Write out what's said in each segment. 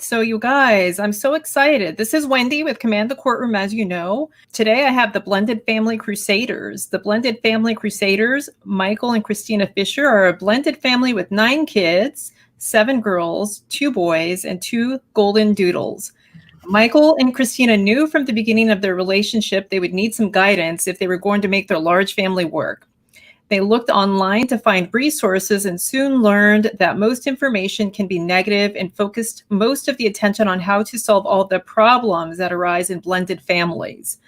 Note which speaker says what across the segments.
Speaker 1: So you guys, I'm so excited. This is Wendy with Command the Courtroom, as you know. Today I have the Blended Family Crusaders. The Blended Family Crusaders, Michael and Christina Fisher, are a blended family with 9 kids, 7 girls, 2 boys, and 2 golden doodles. Michael and Christina knew from the beginning of their relationship they would need some guidance if they were going to make their large family work. They looked online to find resources and soon learned that most information can be negative and focused most of the attention on how to solve all the problems that arise in blended families.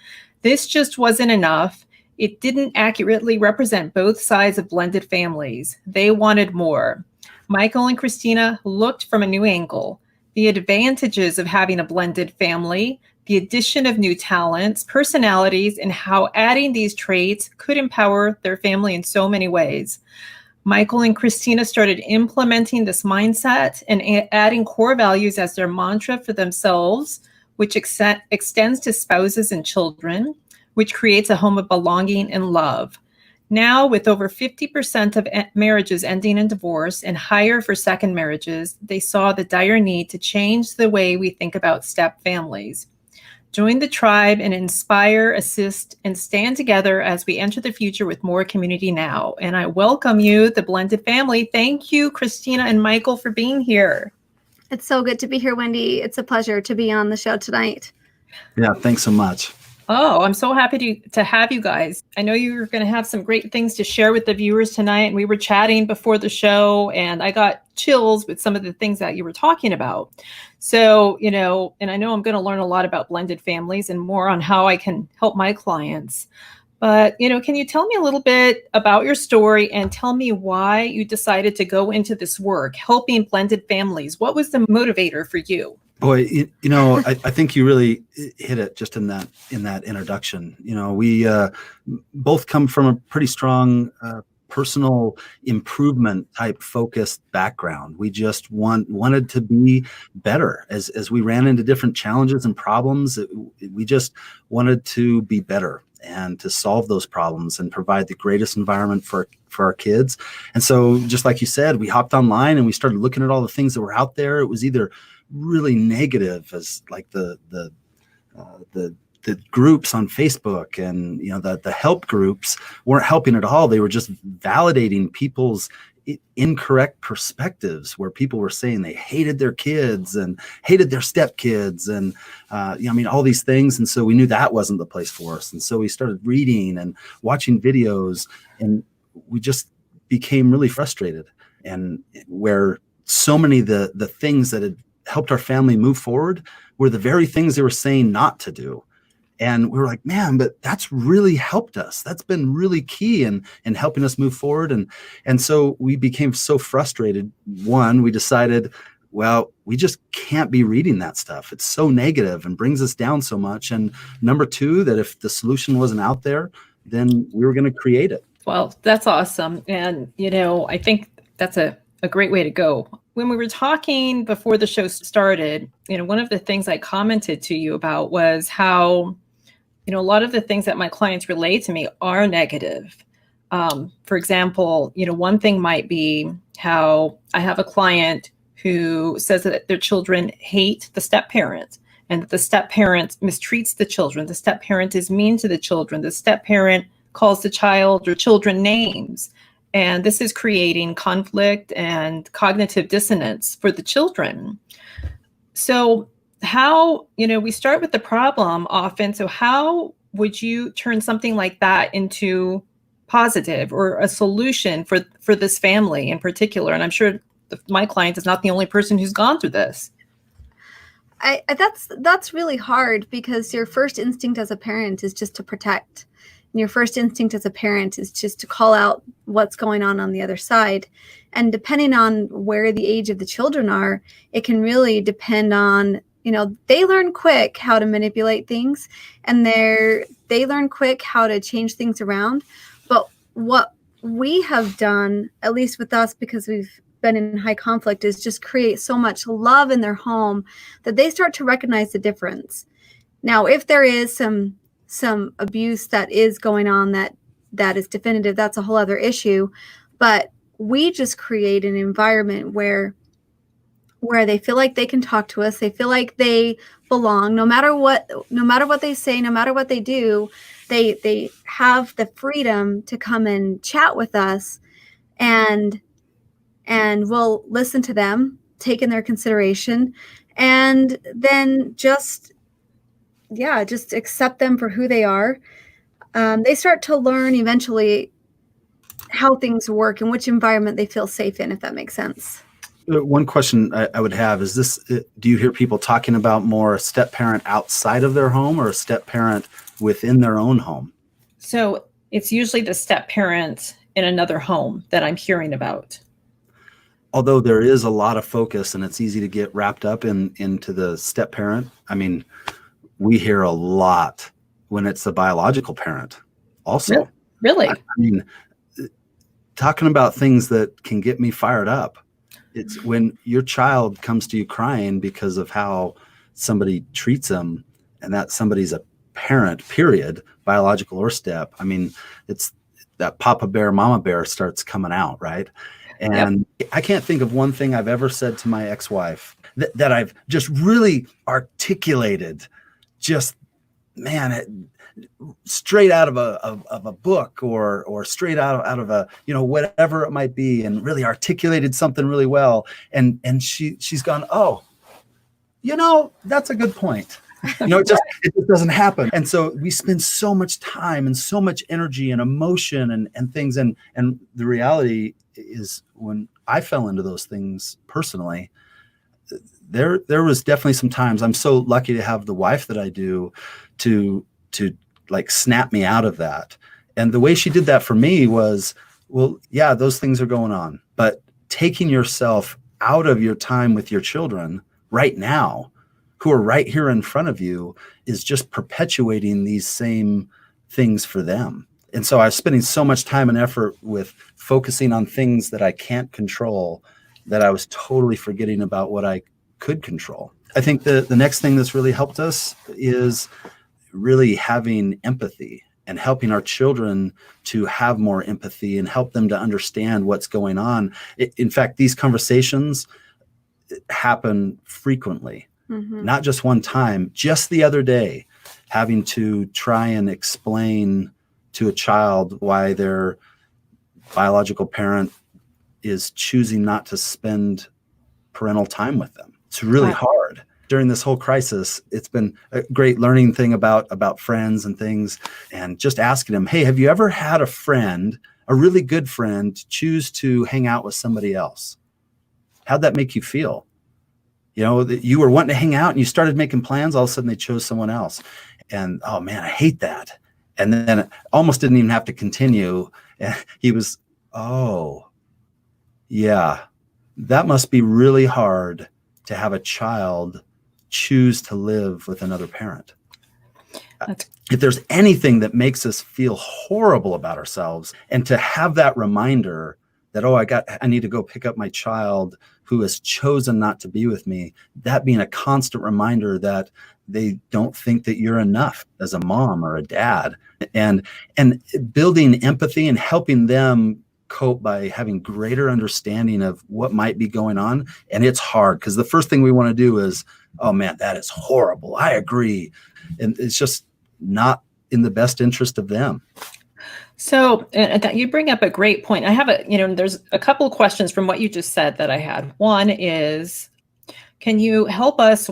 Speaker 1: This just wasn't enough. It didn't accurately represent both sides of blended families. They wanted more. Michael and Christina looked from a new angle. The advantages of having a blended family, the addition of new talents, personalities, and how adding these traits could empower their family in so many ways. Michael and Christina started implementing this mindset and adding core values as their mantra for themselves, which extends to spouses and children, which creates a home of belonging and love. Now, with over 50% of marriages ending in divorce and higher for second marriages, they saw the dire need to change the way we think about step families. Join the tribe and inspire, assist, and stand together as we enter the future with more community now. And I welcome you, the blended family. Thank you, Christina and Michael, for being here.
Speaker 2: It's so good to be here, Wendy. It's a pleasure to be on the show tonight.
Speaker 3: Yeah, thanks so much.
Speaker 1: Oh, I'm so happy to have you guys. I know you're going to have some great things to share with the viewers tonight. And we were chatting before the show, and I got chills with some of the things that you were talking about. So, and I know I'm going to learn a lot about blended families and more on how I can help my clients. But, can you tell me a little bit about your story and tell me why you decided to go into this work, helping blended families? What was the motivator for you?
Speaker 3: Boy, I think you really hit it just in that introduction. We both come from a pretty strong personal improvement type focused background. We just wanted to be better as we ran into different challenges and problems. We just wanted to be better and to solve those problems and provide the greatest environment for our kids. And so, just like you said, we hopped online and we started looking at all the things that were out there. It was either really negative, as like the groups on Facebook and the help groups weren't helping at all. They were just validating people's incorrect perspectives, where people were saying they hated their kids and hated their stepkids and all these things. And so we knew that wasn't the place for us. And so we started reading and watching videos, and we just became really frustrated. And where so many of the things that had helped our family move forward were the very things they were saying not to do. And we were like, man, but that's really helped us. That's been really key in helping us move forward. And so we became so frustrated. One, we decided, well, we just can't be reading that stuff. It's so negative and brings us down so much. And number 2, that if the solution wasn't out there, then we were going to create it.
Speaker 1: Well, that's awesome. And, I think that's a great way to go. When we were talking before the show started, one of the things I commented to you about was how, a lot of the things that my clients relate to me are negative. For example, one thing might be how I have a client who says that their children hate the step-parent and that the step-parent mistreats the children. The step-parent is mean to the children. The step-parent calls the child or children names. And this is creating conflict and cognitive dissonance for the children. So how, we start with the problem often. So how would you turn something like that into positive or a solution for this family in particular? And I'm sure my client is not the only person who's gone through this.
Speaker 2: That's really hard, because your first instinct as a parent is just to protect. And your first instinct as a parent is just to call out what's going on the other side. And depending on where the age of the children are, it can really depend on, they learn quick how to manipulate things, and they learn quick how to change things around. But what we have done, at least with us, because we've been in high conflict, is just create so much love in their home that they start to recognize the difference. Now, if there is some abuse that is going on that is definitive, that's a whole other issue. But we just create an environment where where they feel like they can talk to us. They feel like they belong, no matter what they say, no matter what they do, they have the freedom to come and chat with us, and we'll listen to them, take in their consideration, and then just accept them for who they are. They start to learn eventually how things work and which environment they feel safe in, if that makes sense.
Speaker 3: One question I would have is this: do you hear people talking about more a step parent outside of their home or a step parent within their own home?
Speaker 1: So it's usually the step parent in another home that I'm hearing about.
Speaker 3: Although there is a lot of focus and it's easy to get wrapped up into the step parent. I mean, we hear a lot when it's the biological parent also.
Speaker 1: Really?
Speaker 3: I mean, talking about things that can get me fired up. It's when your child comes to you crying because of how somebody treats them, and that somebody's a parent, period, biological or step. I mean, it's that Papa Bear, Mama Bear starts coming out, right? And I can't think of one thing I've ever said to my ex-wife that I've just really articulated, just, man, straight out of a book or straight out of a, whatever it might be, and really articulated something really well. And she's gone, oh, that's a good point. It just doesn't happen. And so we spend so much time and so much energy and emotion and things. And the reality is, when I fell into those things personally, there was definitely some times. I'm so lucky to have the wife that I do to like snap me out of that. And the way she did that for me was, well, yeah, those things are going on, but taking yourself out of your time with your children right now, who are right here in front of you, is just perpetuating these same things for them. And so I was spending so much time and effort with focusing on things that I can't control that I was totally forgetting about what I could control. I think the next thing that's really helped us is really having empathy and helping our children to have more empathy and help them to understand what's going on. In fact, these conversations happen frequently, not just one time. Just the other day, having to try and explain to a child why their biological parent is choosing not to spend parental time with them. It's really hard. During this whole crisis, it's been a great learning thing about friends and things, and just asking them, hey, have you ever had a friend, a really good friend, choose to hang out with somebody else? How'd that make you feel? That you were wanting to hang out and you started making plans, all of a sudden they chose someone else. And, oh man, I hate that. And then it almost didn't even have to continue. And he was, oh, yeah, that must be really hard to have a child choose to live with another parent. If there's anything that makes us feel horrible about ourselves, and to have that reminder that, oh, I need to go pick up my child who has chosen not to be with me, that being a constant reminder that they don't think that you're enough as a mom or a dad, and building empathy and helping them cope by having greater understanding of what might be going on. And it's hard, because the first thing we want to do is, oh man, that is horrible, I agree. And it's just not in the best interest of them.
Speaker 1: So you bring up a great point. I have there's a couple of questions from what you just said that I had. One is, can you help us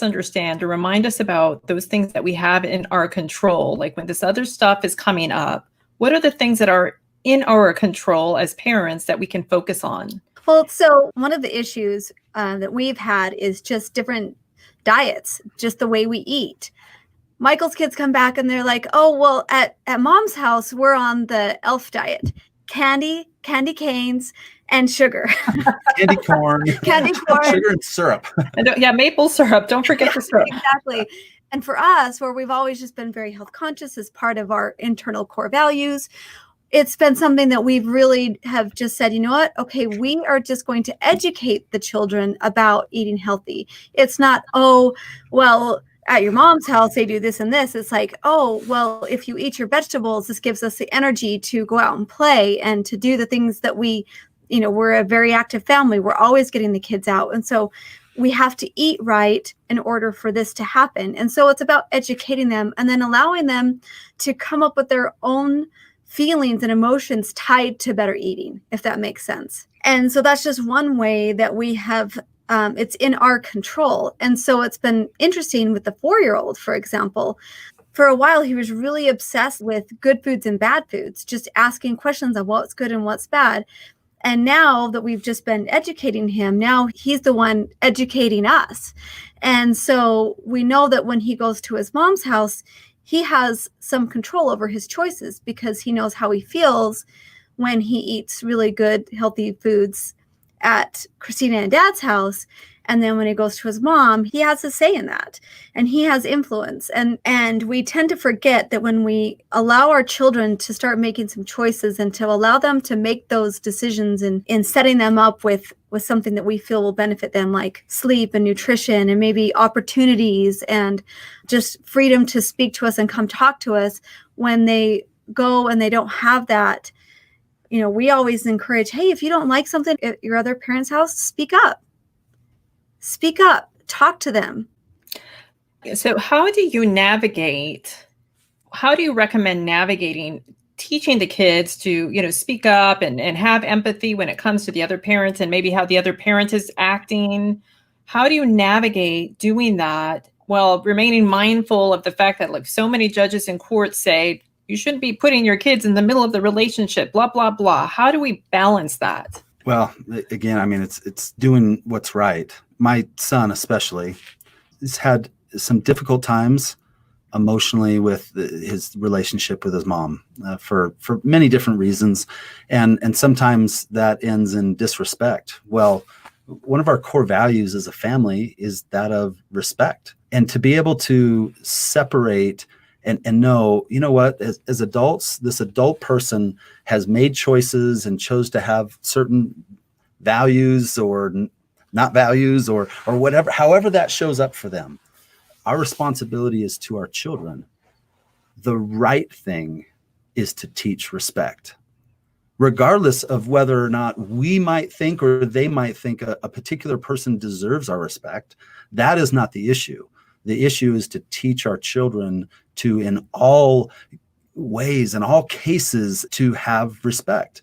Speaker 1: understand, or remind us about those things that we have in our control? Like when this other stuff is coming up, what are the things that are in our control as parents that we can focus on?
Speaker 2: Well, so one of the issues that we've had is just different diets, just the way we eat. Michael's kids come back and they're like, oh, well, at mom's house, we're on the ELF diet. Candy canes, and sugar.
Speaker 3: Candy corn. Sugar and syrup.
Speaker 1: Maple syrup. Don't forget the syrup.
Speaker 2: Exactly. And for us, where we've always just been very health conscious as part of our internal core values, it's been something that we've really have just said, you know what? Okay, we are just going to educate the children about eating healthy. It's not, oh, well, at your mom's house, they do this and this. It's like, oh, well, if you eat your vegetables, this gives us the energy to go out and play and to do the things that we we're a very active family. We're always getting the kids out. And so we have to eat right in order for this to happen. And so it's about educating them and then allowing them to come up with their own feelings and emotions tied to better eating, if that makes sense. And so that's just one way that we have, it's in our control. And so it's been interesting with the 4-year-old, for example. For a while, he was really obsessed with good foods and bad foods, just asking questions on what's good and what's bad. And now that we've just been educating him, now he's the one educating us. And so we know that when he goes to his mom's house, he has some control over his choices because he knows how he feels when he eats really good, healthy foods at Christina and Dad's house. And then when he goes to his mom, he has a say in that and he has influence. And we tend to forget that when we allow our children to start making some choices and to allow them to make those decisions and in setting them up with something that we feel will benefit them, like sleep and nutrition and maybe opportunities and just freedom to speak to us and come talk to us, when they go and they don't have that, we always encourage, hey, if you don't like something at your other parent's house, speak up. Speak up, talk to them.
Speaker 1: So how do you recommend navigating, teaching the kids to, speak up and have empathy when it comes to the other parents and maybe how the other parent is acting? How do you navigate doing that while remaining mindful of the fact that, like, so many judges in court say, you shouldn't be putting your kids in the middle of the relationship, blah, blah, blah. How do we balance that?
Speaker 3: Well, again, I mean, it's doing what's right. My son especially has had some difficult times emotionally with his relationship with his mom for many different reasons. And sometimes that ends in disrespect. Well, one of our core values as a family is that of respect. And to be able to separate and know, what, as adults, this adult person has made choices and chose to have certain values or not values or whatever, however that shows up for them. Our responsibility is to our children. The right thing is to teach respect, regardless of whether or not we might think or they might think a particular person deserves our respect. That is not the issue. The issue is to teach our children to, in all ways, in all cases, to have respect,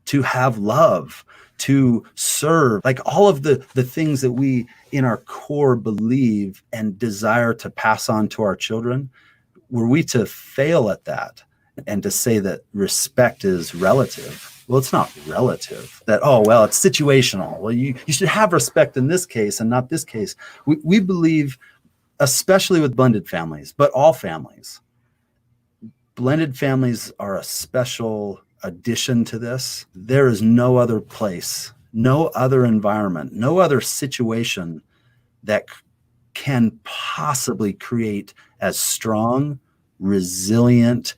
Speaker 3: to have love, to serve, like all of the things that we in our core believe and desire to pass on to our children. Were we to fail at that and to say that respect is relative, well, it's not relative. That, it's situational. Well, you should have respect in this case and not this case. We believe, especially with blended families, but all families, blended families are a special addition to this. There is no other place, no other environment, no other situation that can possibly create as strong, resilient,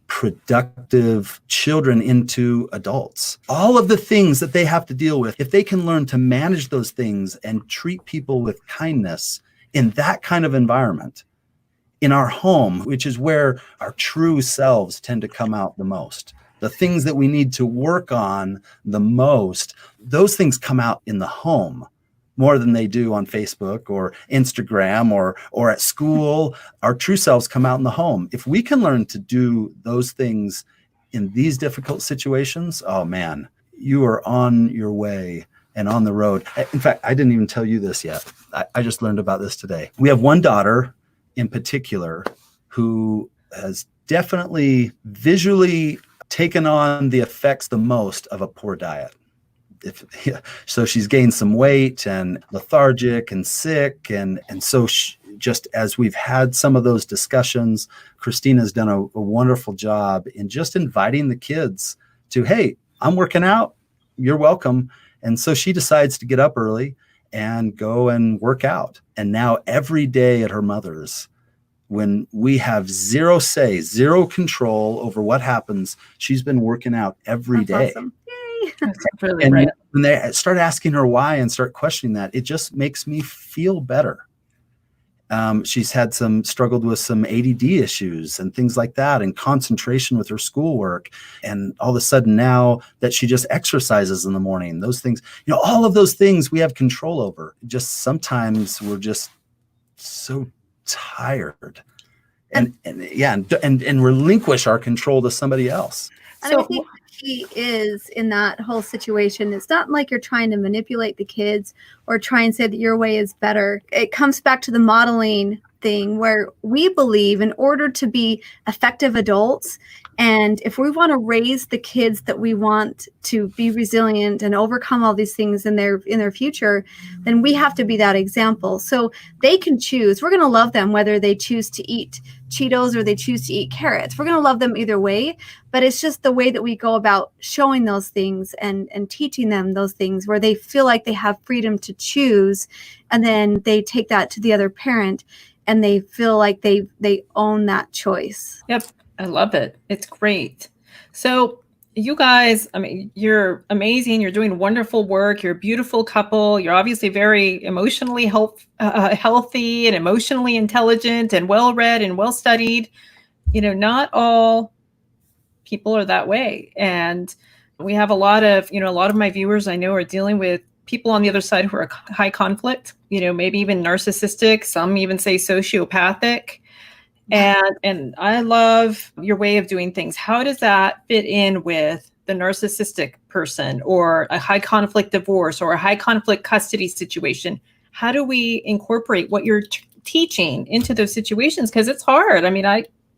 Speaker 3: productive children into adults. All of the things that they have to deal with, if they can learn to manage those things and treat people with kindness in that kind of environment, in our home, which is where our true selves tend to come out the most. The things that we need to work on the most, those things come out in the home more than they do on Facebook or Instagram or at school. Our true selves come out in the home. If we can learn to do those things in these difficult situations, oh man, you are on your way and on the road. In fact, I didn't even tell you this yet. I just learned about this today. We have one daughter in particular who has definitely visually taken on the effects the most of a poor diet. So she's gained some weight and lethargic and sick. And so just as we've had some of those discussions, Christina's done a wonderful job in just inviting the kids to, hey, I'm working out, you're welcome. And so she decides to get up early and go and work out. And now every day at her mother's, when we have zero say, zero control over what happens, she's been working out every day.
Speaker 2: Awesome. Yay.
Speaker 1: That's really
Speaker 3: And
Speaker 1: right.
Speaker 3: when they start asking her why and start questioning that, it just makes me feel better. She's had struggled with some ADD issues and things like that, and concentration with her schoolwork. And all of a sudden now that she just exercises in the morning, those things, all of those things we have control over. Just sometimes we're just so tired and relinquish our control to somebody else.
Speaker 2: And I think the key is in that whole situation, it's not like you're trying to manipulate the kids or try and say that your way is better. It comes back to the modeling thing where we believe in order to be effective adults, and if we want to raise the kids that we want to be resilient and overcome all these things in their future, then we have to be that example. So they can choose. We're going to love them whether they choose to eat Cheetos or they choose to eat carrots. We're going to love them either way, but it's just the way that we go about showing those things and teaching them those things where they feel like they have freedom to choose, and then they take that to the other parent and they feel like they own that choice.
Speaker 1: Yep. I love it. It's great. So you guys, you're amazing. You're doing wonderful work. You're a beautiful couple. You're obviously very emotionally healthy and emotionally intelligent and well-read and well-studied. Not all people are that way. And we have a lot of my viewers I know are dealing with people on the other side who are high conflict, maybe even narcissistic. Some even say sociopathic. And I love your way of doing things. How does that fit in with the narcissistic person or a high conflict divorce or a high conflict custody situation? How do we incorporate what you're teaching into those situations? Because it's hard.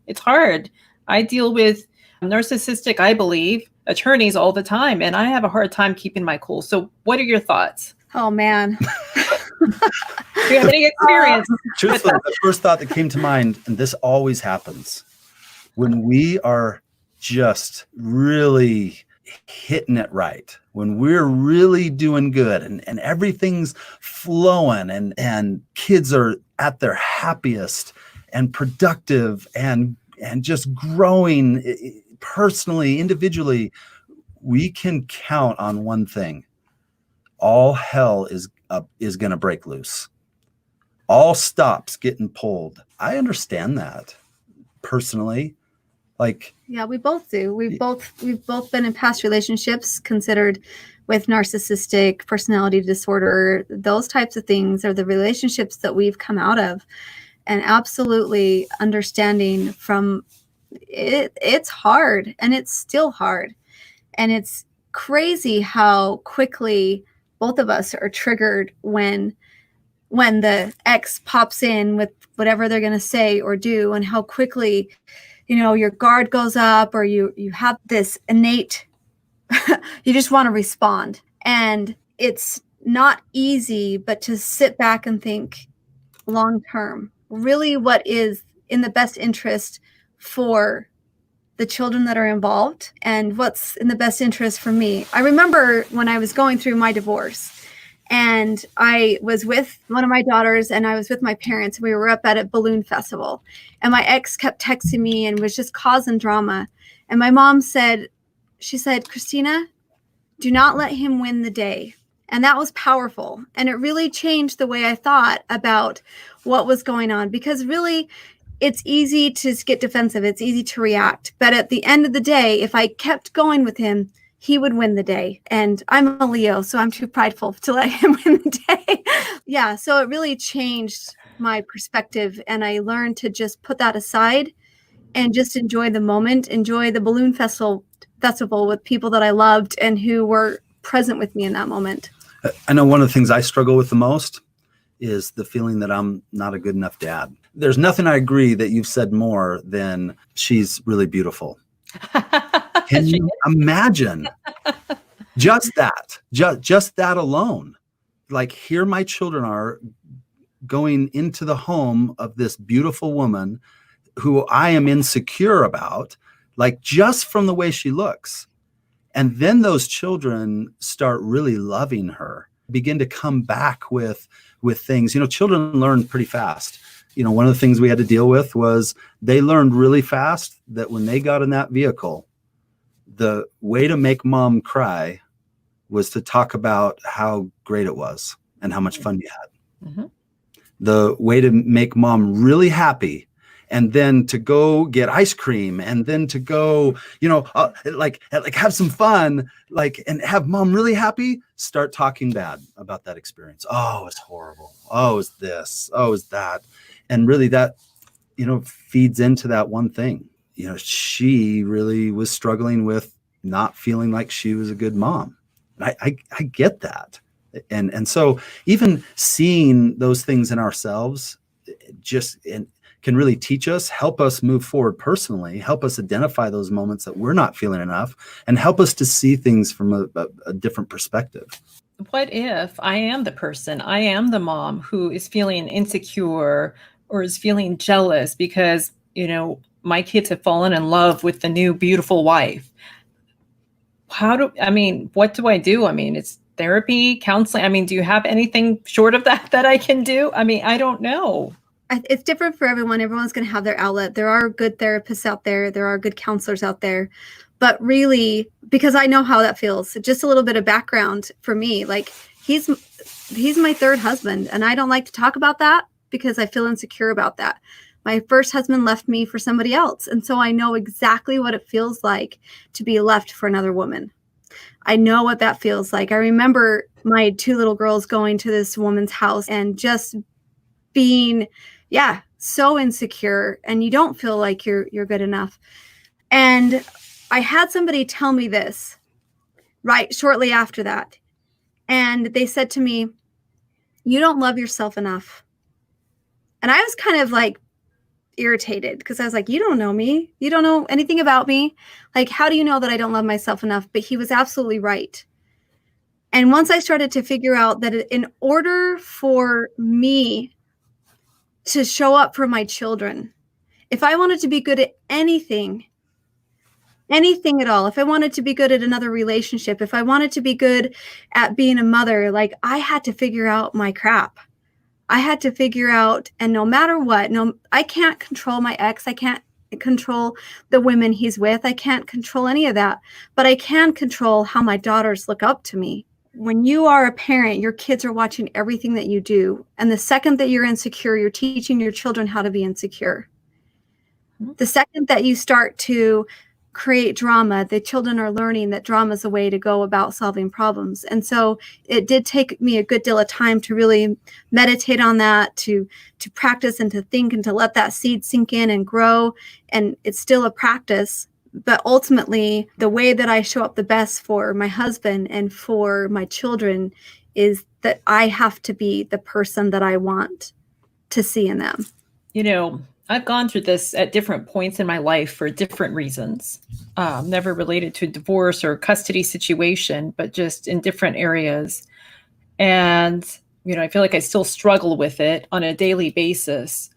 Speaker 1: It's hard. I deal with narcissistic, I believe, attorneys all the time, and I have a hard time keeping my cool. So what are your thoughts?
Speaker 2: Oh, man.
Speaker 1: Do you have any experience?
Speaker 3: Truthfully, the first thought that came to mind, and this always happens, when we are just really hitting it right, when we're really doing good and everything's flowing and kids are at their happiest and productive and just growing personally, individually, we can count on one thing. All hell is going to break loose. All stops getting pulled. I understand that personally.
Speaker 2: Yeah, we both do. We've both been in past relationships considered with narcissistic personality disorder. Those types of things are the relationships that we've come out of, and absolutely understanding from it. It's hard, and it's still hard, and it's crazy how quickly both of us are triggered when the ex pops in with whatever they're going to say or do, and how quickly, your guard goes up, or you have this innate, you just want to respond. And it's not easy, but to sit back and think long term, really what is in the best interest for the children that are involved and what's in the best interest for me. I remember when I was going through my divorce, and I was with one of my daughters and I was with my parents. We were up at a balloon festival, and my ex kept texting me and was just causing drama. And my mom said, Christina, do not let him win the day. And that was powerful. And it really changed the way I thought about what was going on, because really it's easy to get defensive. It's easy to react. But at the end of the day, if I kept going with him, he would win the day. And I'm a Leo, so I'm too prideful to let him win the day. Yeah, so it really changed my perspective. And I learned to just put that aside and just enjoy the moment, enjoy the balloon festival with people that I loved and who were present with me in that moment.
Speaker 3: I know one of the things I struggle with the most is the feeling that I'm not a good enough dad. There's nothing I agree that you've said more than she's really beautiful. Can you imagine just that, just that alone? Like, here my children are going into the home of this beautiful woman who I am insecure about, like just from the way she looks. And then those children start really loving her, begin to come back with things. Children learn pretty fast. One of the things we had to deal with was they learned really fast that when they got in that vehicle, the way to make mom cry was to talk about how great it was and how much fun you had. Mm-hmm. the way to make mom really happy, and then to go get ice cream, and then to go, like have some fun, like, and have mom really happy, start talking bad about that experience. Oh, it's horrible. Oh, it's this. Oh, it's that. And really that, feeds into that one thing. She really was struggling with not feeling like she was a good mom. I get that. And so even seeing those things in ourselves can really teach us, help us move forward personally, help us identify those moments that we're not feeling enough, and help us to see things from a different perspective.
Speaker 1: What if I am the person, I am the mom who is feeling insecure or is feeling jealous because, my kids have fallen in love with the new beautiful wife? What do I do? It's therapy, counseling. Do you have anything short of that I can do? I don't know.
Speaker 2: It's different for everyone. Everyone's going to have their outlet. There are good therapists out there. There are good counselors out there. But really, because I know how that feels, just a little bit of background for me, like he's my third husband, and I don't like to talk about that because I feel insecure about that. My first husband left me for somebody else. And so I know exactly what it feels like to be left for another woman. I know what that feels like. I remember my 2 little girls going to this woman's house and just being, so insecure, and you don't feel like you're good enough. And I had somebody tell me this right shortly after that. And they said to me, "You don't love yourself enough." And I was kind of like irritated because I was like, "You don't know me. You don't know anything about me. Like, how do you know that I don't love myself enough?" But he was absolutely right. And once I started to figure out that in order for me to show up for my children, if I wanted to be good at anything at all, if I wanted to be good at another relationship, if I wanted to be good at being a mother, like I had to figure out my crap. I had to figure out, and no matter what, I can't control my ex. I can't control the women he's with. I can't control any of that, but I can control how my daughters look up to me. When you are a parent, your kids are watching everything that you do. And the second that you're insecure, you're teaching your children how to be insecure. The second that you start to create drama, the children are learning that drama is a way to go about solving problems. And so it did take me a good deal of time to really meditate on that, to practice and to think and to let that seed sink in and grow. And it's still a practice. But ultimately, the way that I show up the best for my husband and for my children is that I have to be the person that I want to see in them.
Speaker 1: I've gone through this at different points in my life for different reasons, never related to divorce or custody situation, but just in different areas. And, I feel like I still struggle with it on a daily basis.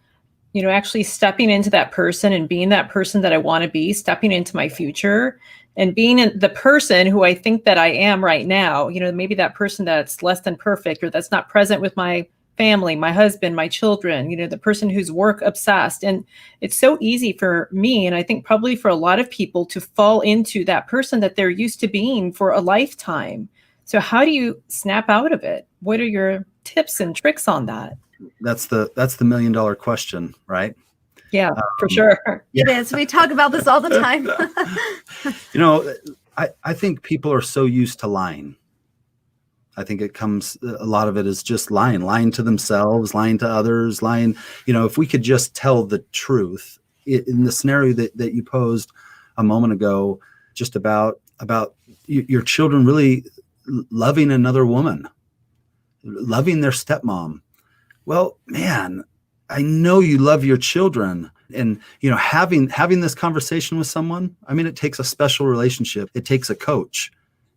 Speaker 1: Actually stepping into that person and being that person that I want to be, stepping into my future and being the person who I think that I am right now, maybe that person that's less than perfect or that's not present with my family, my husband, my children, the person who's work obsessed. And it's so easy for me, and I think probably for a lot of people, to fall into that person that they're used to being for a lifetime. So how do you snap out of it? What are your tips and tricks on that?
Speaker 3: That's the $1 million question, right?
Speaker 1: Yeah, for sure.
Speaker 2: It is. We talk about this all the time.
Speaker 3: I think people are so used to lying. I think a lot of it is just lying to themselves, lying to others, lying. If we could just tell the truth in the scenario that you posed a moment ago, just about your children really loving another woman, loving their stepmom. Well, man, I know you love your children, and having this conversation with someone, it takes a special relationship. It takes a coach.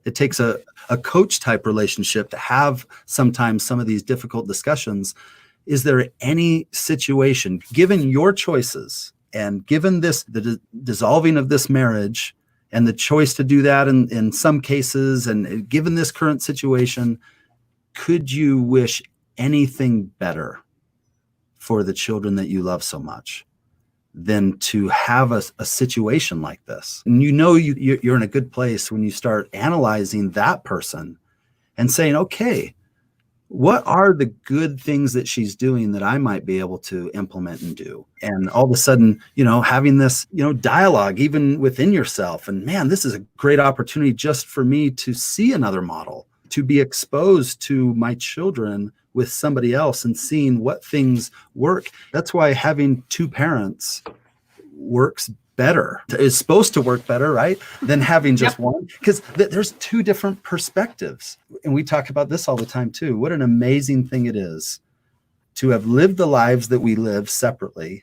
Speaker 3: It takes a coach type relationship to have sometimes some of these difficult discussions. Is there any situation, given your choices and given the dissolving of this marriage and the choice to do that in some cases, and given this current situation, could you wish anything better for the children that you love so much than to have a situation like this? And you're in a good place when you start analyzing that person and saying, okay, what are the good things that she's doing that I might be able to implement and do? And all of a sudden, having this, dialogue even within yourself. And man, this is a great opportunity just for me to see another model, to be exposed to my children with somebody else and seeing what things work. That's why having two parents works better. It's supposed to work better, right? Than having just one, because there's two different perspectives. And we talk about this all the time too. What an amazing thing it is to have lived the lives that we live separately,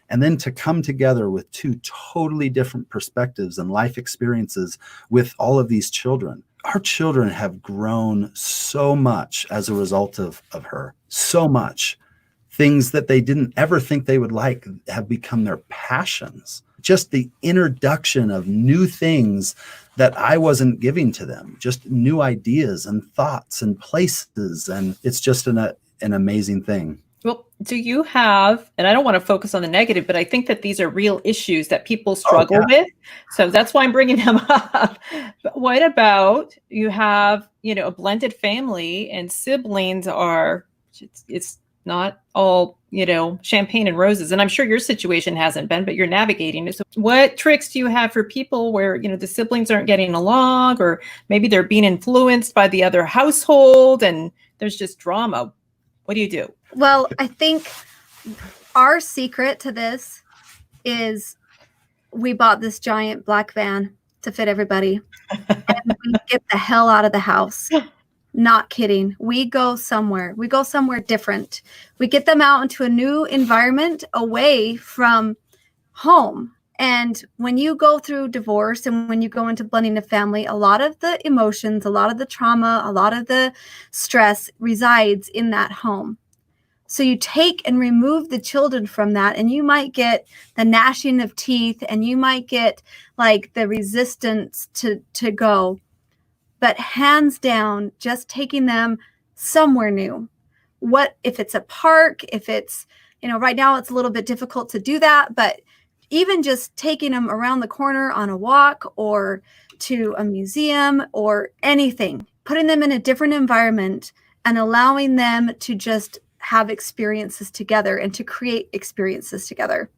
Speaker 3: and then to come together with two totally different perspectives and life experiences with all of these children. Our children have grown so much as a result of her, so much. Things that they didn't ever think they would like have become their passions. Just the introduction of new things that I wasn't giving to them, just new ideas and thoughts and places. And it's just an amazing thing.
Speaker 1: Well, do you have, and I don't want to focus on the negative, but I think that these are real issues that people struggle with. So that's why I'm bringing them up. But what about you have, a blended family and siblings are, it's not all, champagne and roses. And I'm sure your situation hasn't been, but you're navigating it. So what tricks do you have for people where, the siblings aren't getting along, or maybe they're being influenced by the other household and there's just drama? What do you do?
Speaker 2: Well, I think our secret to this is we bought this giant black van to fit everybody. And we get the hell out of the house. Not kidding. We go somewhere. We go somewhere different. We get them out into a new environment away from home. And when you go through divorce and when you go into blending a family, a lot of the emotions, a lot of the trauma, a lot of the stress resides in that home. So you take and remove the children from that, and you might get the gnashing of teeth, and you might get like the resistance to go. But hands down, just taking them somewhere new. What if it's a park, if it's, right now it's a little bit difficult to do that, but even just taking them around the corner on a walk or to a museum or anything, putting them in a different environment and allowing them to just have experiences together and to create experiences together.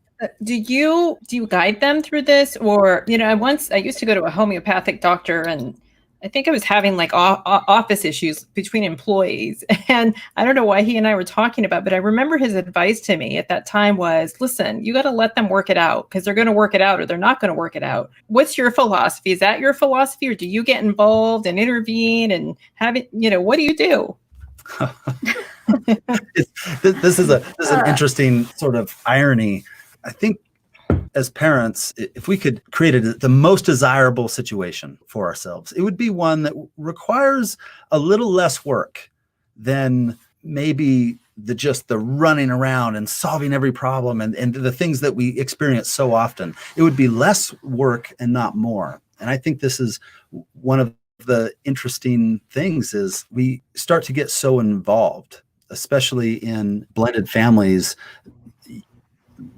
Speaker 1: Do you guide them through this? Or, I used to go to a homeopathic doctor, and I think I was having like office issues between employees. And I don't know why he and I were talking about, but I remember his advice to me at that time was, listen, you got to let them work it out, because they're going to work it out or they're not going to work it out. What's your philosophy? Is that your philosophy, or do you get involved and intervene and have it, what do you do?
Speaker 3: This is an interesting sort of irony. I think as parents, if we could create the most desirable situation for ourselves, it would be one that requires a little less work than maybe the running around and solving every problem and the things that we experience so often. It would be less work and not more. And I think this is one of the interesting things is we start to get so involved, especially in blended families.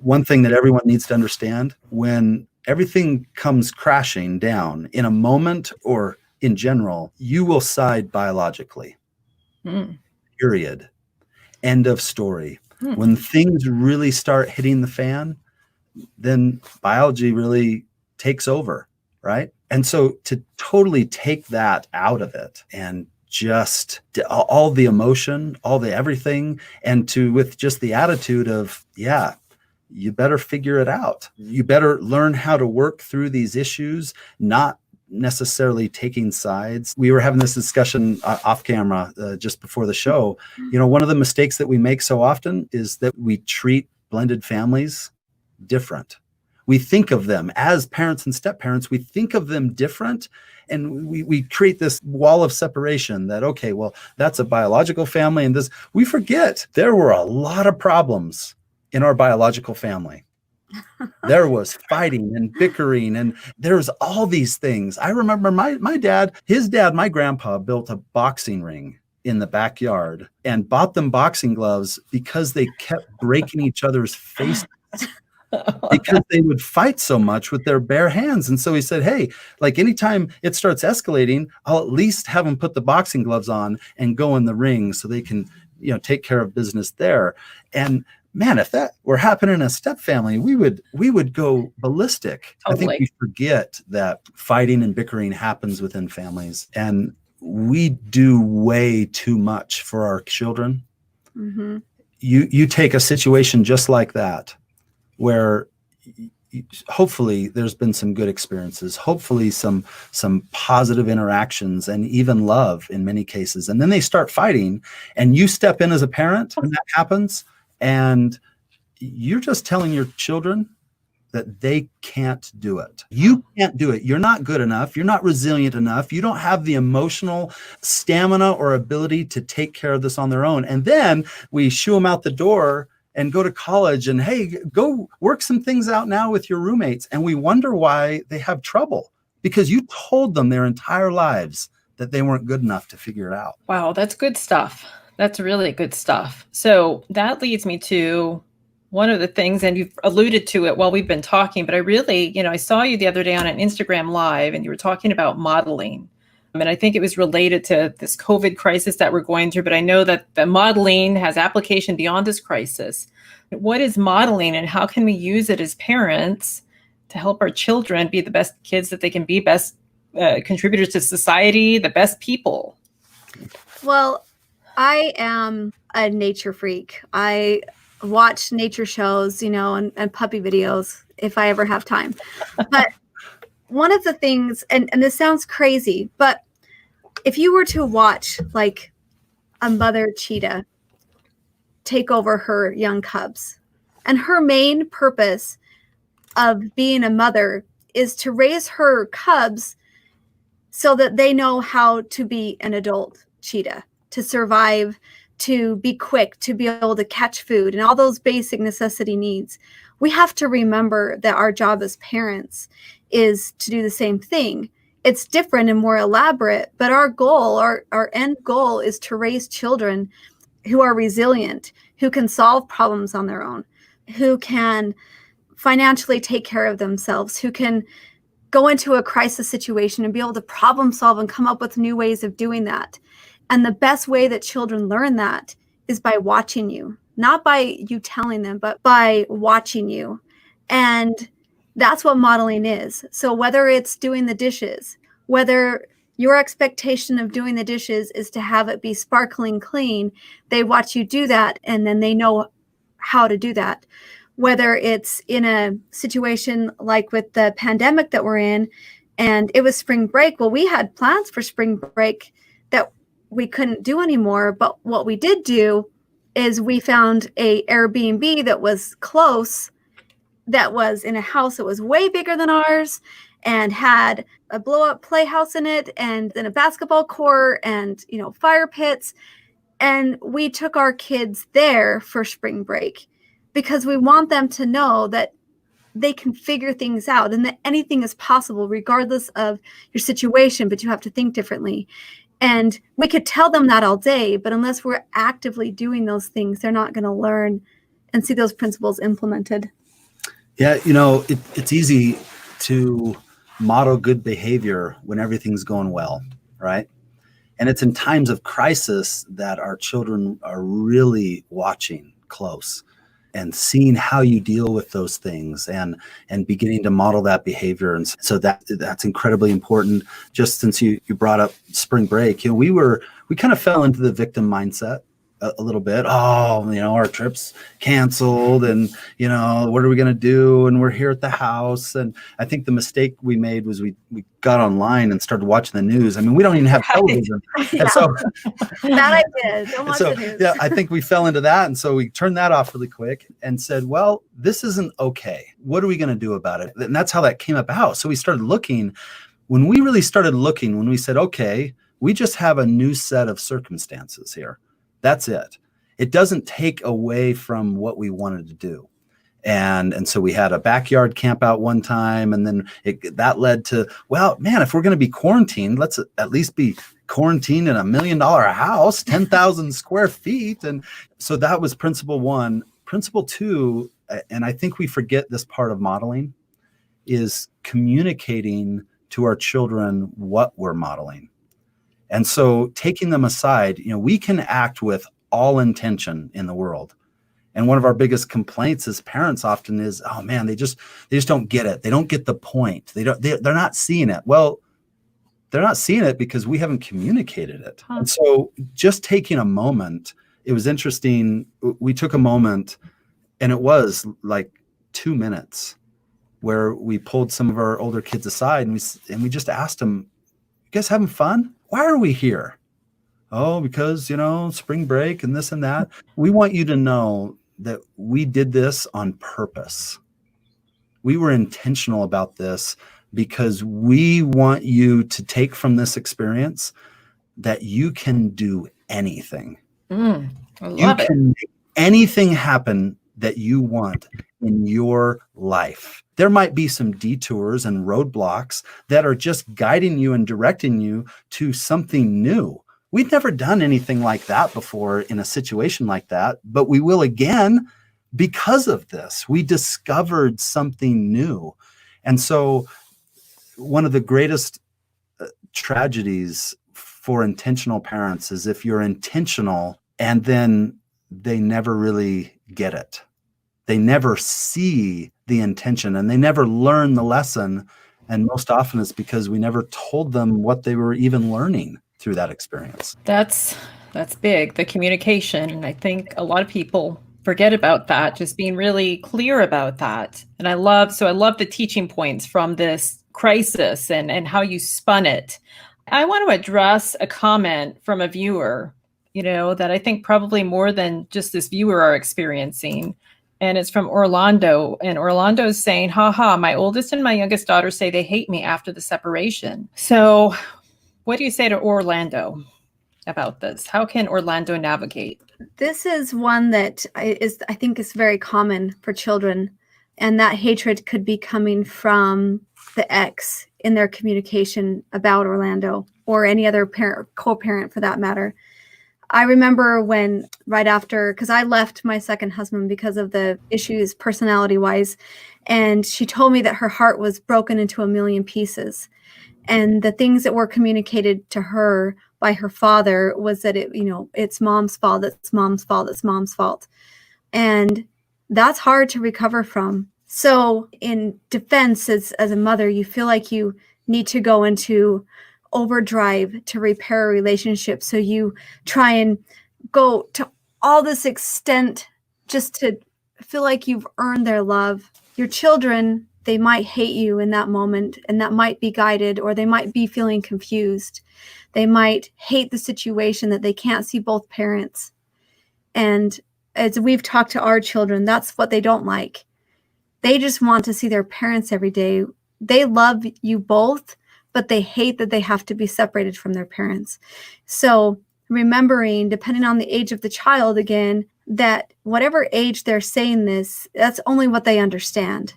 Speaker 3: One thing that everyone needs to understand, when everything comes crashing down in a moment or in general, you will side biologically. Period. End of story. When things really start hitting the fan, then biology really takes over, right? And so to totally take that out of it and just all the emotion, all the everything, and with just the attitude of, you better figure it out. You better learn how to work through these issues, not necessarily taking sides. We were having this discussion off camera just before the show. One of the mistakes that we make so often is that we treat blended families different. We think of them as parents and step-parents. We think of them different. And we create this wall of separation that, okay, well, that's a biological family. And we forget there were a lot of problems in our biological family. There was fighting and bickering, and there was all these things. I remember my grandpa built a boxing ring in the backyard and bought them boxing gloves because they kept breaking each other's faces. because they would fight so much with their bare hands. And so he said, hey, like anytime it starts escalating, I'll at least have them put the boxing gloves on and go in the ring so they can, take care of business there. And man, if that were happening in a step family, we would go ballistic.
Speaker 1: Totally.
Speaker 3: I think we forget that fighting and bickering happens within families, and we do way too much for our children.
Speaker 2: Mm-hmm.
Speaker 3: You take a situation just like that, where hopefully there's been some good experiences, hopefully some positive interactions, and even love in many cases. And then they start fighting, and you step in as a parent when that happens, and you're just telling your children that they can't do it. You can't do it. You're not good enough. You're not resilient enough. You don't have the emotional stamina or ability to take care of this on their own. And then we shoo them out the door and go to college and, hey, go work some things out now with your roommates. And we wonder why they have trouble, because you told them their entire lives that they weren't good enough to figure it out.
Speaker 1: Wow, that's good stuff. That's really good stuff. So that leads me to one of the things, and you've alluded to it while we've been talking, but I really, I saw you the other day on an Instagram Live, and you were talking about modeling. And I think it was related to this COVID crisis that we're going through, but I know that the modeling has application beyond this crisis. What is modeling, and how can we use it as parents to help our children be the best kids that they can be, best contributors to society, the best people?
Speaker 2: Well, I am a nature freak. I watch nature shows, and puppy videos if I ever have time. But one of the things, and this sounds crazy, but if you were to watch like a mother cheetah take over her young cubs, and her main purpose of being a mother is to raise her cubs so that they know how to be an adult cheetah, to survive, to be quick, to be able to catch food, and all those basic necessity needs. We have to remember that our job as parents is to do the same thing. It's different and more elaborate, but our goal, our end goal, is to raise children who are resilient, who can solve problems on their own, who can financially take care of themselves, who can go into a crisis situation and be able to problem solve and come up with new ways of doing that. And the best way that children learn that is by watching you, not by you telling them, but by watching you. And that's what modeling is. So whether it's doing the dishes, whether your expectation of doing the dishes is to have it be sparkling clean, they watch you do that, and then they know how to do that. Whether it's in a situation like with the pandemic that we're in, and it was spring break. Well, we had plans for spring break that we couldn't do anymore. But what we did do is we found a Airbnb that was close, that was in a house that was way bigger than ours, and had a blow-up playhouse in it, and then a basketball court, and fire pits. And we took our kids there for spring break because we want them to know that they can figure things out and that anything is possible regardless of your situation, but you have to think differently. And we could tell them that all day, but unless we're actively doing those things, they're not going to learn and see those principles implemented.
Speaker 3: Yeah, it's easy to model good behavior when everything's going well, right? And it's in times of crisis that our children are really watching close and seeing how you deal with those things and beginning to model that behavior. And so that's incredibly important. Just since you brought up spring break, we kind of fell into the victim mindset a little bit. Our trip's canceled, and what are we going to do? And we're here at the house. And I think the mistake we made was we got online and started watching the news. I mean, we don't even have television.
Speaker 2: Yeah.
Speaker 3: And so
Speaker 2: that I did. Don't watch the news.
Speaker 3: Yeah, I think we fell into that. And so we turned that off really quick and said, well, this isn't okay. What are we going to do about it? And that's how that came about. So we started looking. When we really started looking, when we said, okay, we just have a new set of circumstances here. That's it. It doesn't take away from what we wanted to do. And so we had a backyard camp out one time, and then that led to, well, man, if we're going to be quarantined, let's at least be quarantined in $1 million house, 10,000 square feet. And so that was principle one. Principle two And I think we forget this part of modeling is communicating to our children what we're modeling. And so taking them aside, we can act with all intention in the world. And one of our biggest complaints as parents often is, oh man, they just don't get it. They don't get the point. They're not seeing it. Well, they're not seeing it because we haven't communicated it. And so just taking a moment, it was interesting. We took a moment, and it was like 2 minutes where we pulled some of our older kids aside and we just asked them, you guys having fun? Why are we here? Oh, because, spring break and this and that. We want you to know that we did this on purpose. We were intentional about this because we want you to take from this experience that you can do anything.
Speaker 1: I love
Speaker 3: You
Speaker 1: it.
Speaker 3: can make anything happen that you want in your life. There might be some detours and roadblocks that are just guiding you and directing you to something new. We've never done anything like that before in a situation like that, but we will again because of this. We discovered something new. And so one of the greatest tragedies for intentional parents is if you're intentional and then they never really get it. They never see the intention and they never learn the lesson. And most often it's because we never told them what they were even learning through that experience.
Speaker 1: That's big, the communication. And I think a lot of people forget about that, just being really clear about that. And I love the teaching points from this crisis and how you spun it. I want to address a comment from a viewer, that I think probably more than just this viewer are experiencing. And it's from Orlando. And Orlando's saying, haha, my oldest and my youngest daughter say they hate me after the separation. So what do you say to Orlando about this? How can Orlando navigate?
Speaker 2: This is one that I think is very common for children. And that hatred could be coming from the ex in their communication about Orlando or any other parent, co-parent for that matter. I remember when right after, because I left my second husband because of the issues personality-wise, and she told me that her heart was broken into a million pieces. And the things that were communicated to her by her father was that it's mom's fault, it's mom's fault, it's mom's fault. And that's hard to recover from. So in defense, as a mother, you feel like you need to go into overdrive to repair a relationship. So you try and go to all this extent just to feel like you've earned their love. Your children, they might hate you in that moment, and that might be guided, or they might be feeling confused. They might hate the situation that they can't see both parents. And as we've talked to our children, that's what they don't like. They just want to see their parents every day. They love you both, but they hate that they have to be separated from their parents. So remembering, depending on the age of the child, again, that whatever age they're saying this, that's only what they understand.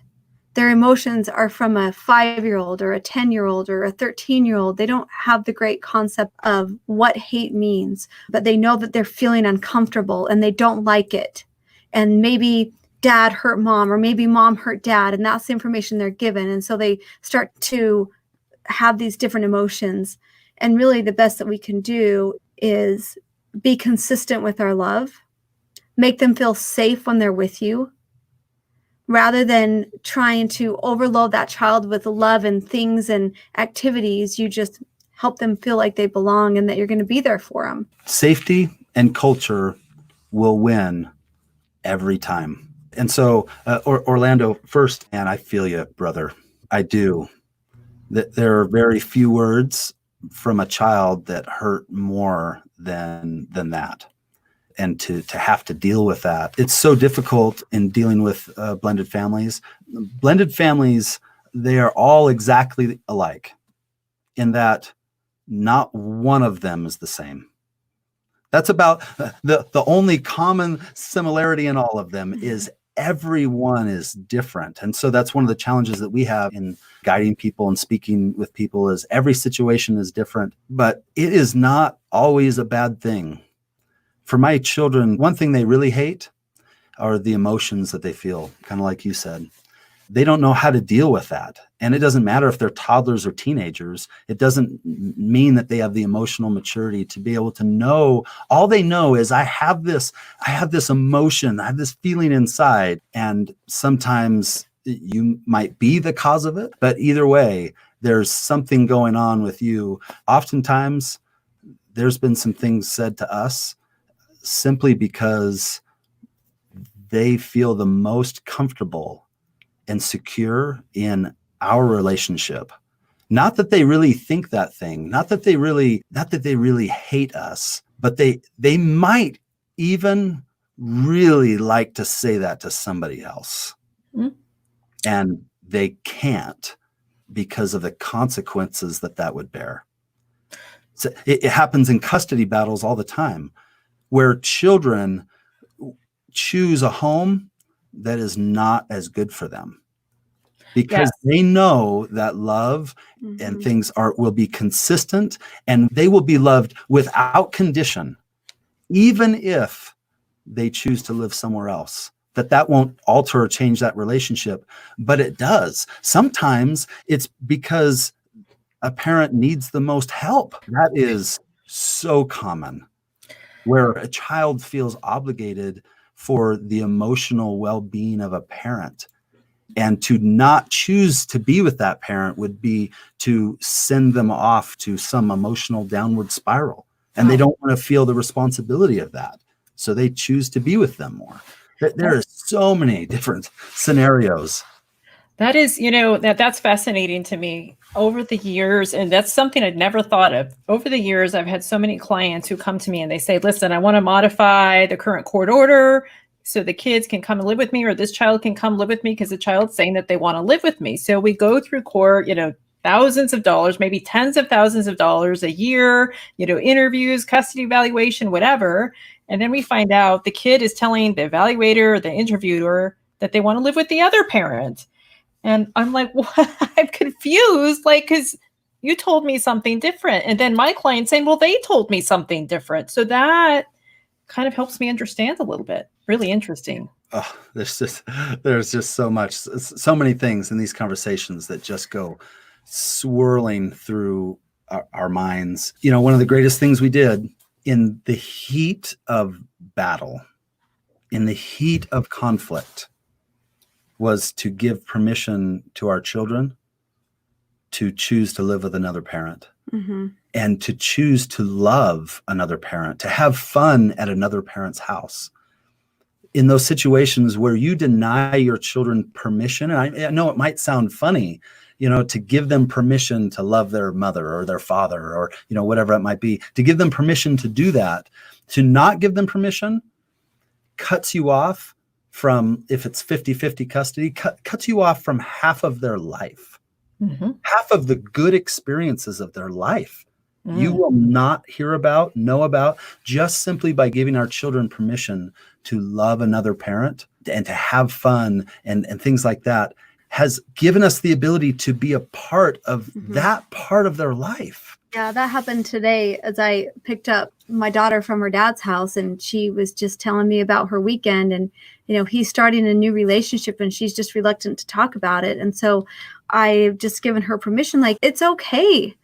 Speaker 2: Their emotions are from a 5-year-old or a 10-year-old or a 13-year-old. They don't have the great concept of what hate means, but they know that they're feeling uncomfortable and they don't like it. And maybe dad hurt mom, or maybe mom hurt dad, and that's the information they're given. And so they start to have these different emotions. And really the best that we can do is be consistent with our love, make them feel safe when they're with you, rather than trying to overload that child with love and things and activities. You just help them feel like they belong and that you're going to be there for them.
Speaker 3: Safety and culture will win every time. And so Orlando, first, and I feel you, brother. I do. There are very few words from a child that hurt more than that. And to have to deal with that. It's so difficult in dealing with blended families. Blended families, they are all exactly alike in that not one of them is the same. That's about the only common similarity in all of them is everyone is different. And so that's one of the challenges that we have in guiding people and speaking with people is every situation is different, but it is not always a bad thing. For my children, one thing they really hate, or the emotions that they feel, kind of like you said. They don't know how to deal with that. And it doesn't matter if they're toddlers or teenagers. It doesn't mean that they have the emotional maturity to be able to know. All they know is I have this emotion, I have this feeling inside. And sometimes you might be the cause of it, but either way, there's something going on with you. Oftentimes, there's been some things said to us simply because they feel the most comfortable and secure in our relationship. Not that they really think that thing, not that they really hate us, but they might even really like to say that to somebody else. Mm-hmm. And they can't because of the consequences that would bear. So it happens in custody battles all the time, where children choose a home that is not as good for them because they know that love and things will be consistent, and they will be loved without condition, even if they choose to live somewhere else. That won't alter or change that relationship, but it does. Sometimes it's because a parent needs the most help. That is so common, where a child feels obligated for the emotional well-being of a parent. And to not choose to be with that parent would be to send them off to some emotional downward spiral. And they don't want to feel the responsibility of that. So they choose to be with them more. There are so many different scenarios.
Speaker 1: That is, that's fascinating to me over the years. And that's something I'd never thought of. Over the years, I've had so many clients who come to me and they say, listen, I want to modify the current court order so the kids can come and live with me, or this child can come live with me because the child's saying that they want to live with me. So we go through court, thousands of dollars, maybe tens of thousands of dollars a year, interviews, custody evaluation, whatever. And then we find out the kid is telling the evaluator, the interviewer, that they want to live with the other parent. And I'm like, what? I'm confused, because you told me something different. And then my client saying, well, they told me something different. So that kind of helps me understand a little bit. Really interesting.
Speaker 3: Oh, there's just so many things in these conversations that just go swirling through our minds. One of the greatest things we did in the heat of battle, in the heat of conflict, was to give permission to our children to choose to live with another parent, and to choose to love another parent, to have fun at another parent's house. In those situations where you deny your children permission, and I know it might sound funny, to give them permission to love their mother or their father or, whatever it might be, to give them permission to do that, to not give them permission cuts you off from, if it's 50-50 custody, cuts you off from half of their life, half of the good experiences of their life. You will not know about, just simply by giving our children permission to love another parent and to have fun and things like that, has given us the ability to be a part of that part of their life.
Speaker 2: Yeah, that happened today as I picked up my daughter from her dad's house, and she was just telling me about her weekend, and he's starting a new relationship and she's just reluctant to talk about it. And so I've just given her permission, it's okay.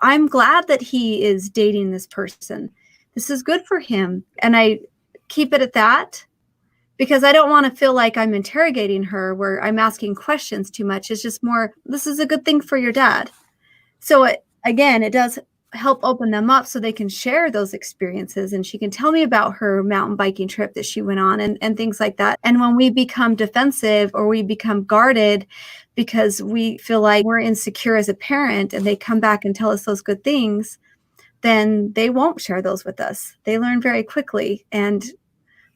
Speaker 2: I'm glad that he is dating this person. This is good for him. And I keep it at that, because I don't want to feel like I'm interrogating her where I'm asking questions too much. It's just more, this is a good thing for your dad. So it does help open them up so they can share those experiences, and she can tell me about her mountain biking trip that she went on and things like that. And when we become defensive or we become guarded because we feel like we're insecure as a parent, and they come back and tell us those good things, then they won't share those with us. They learn very quickly. And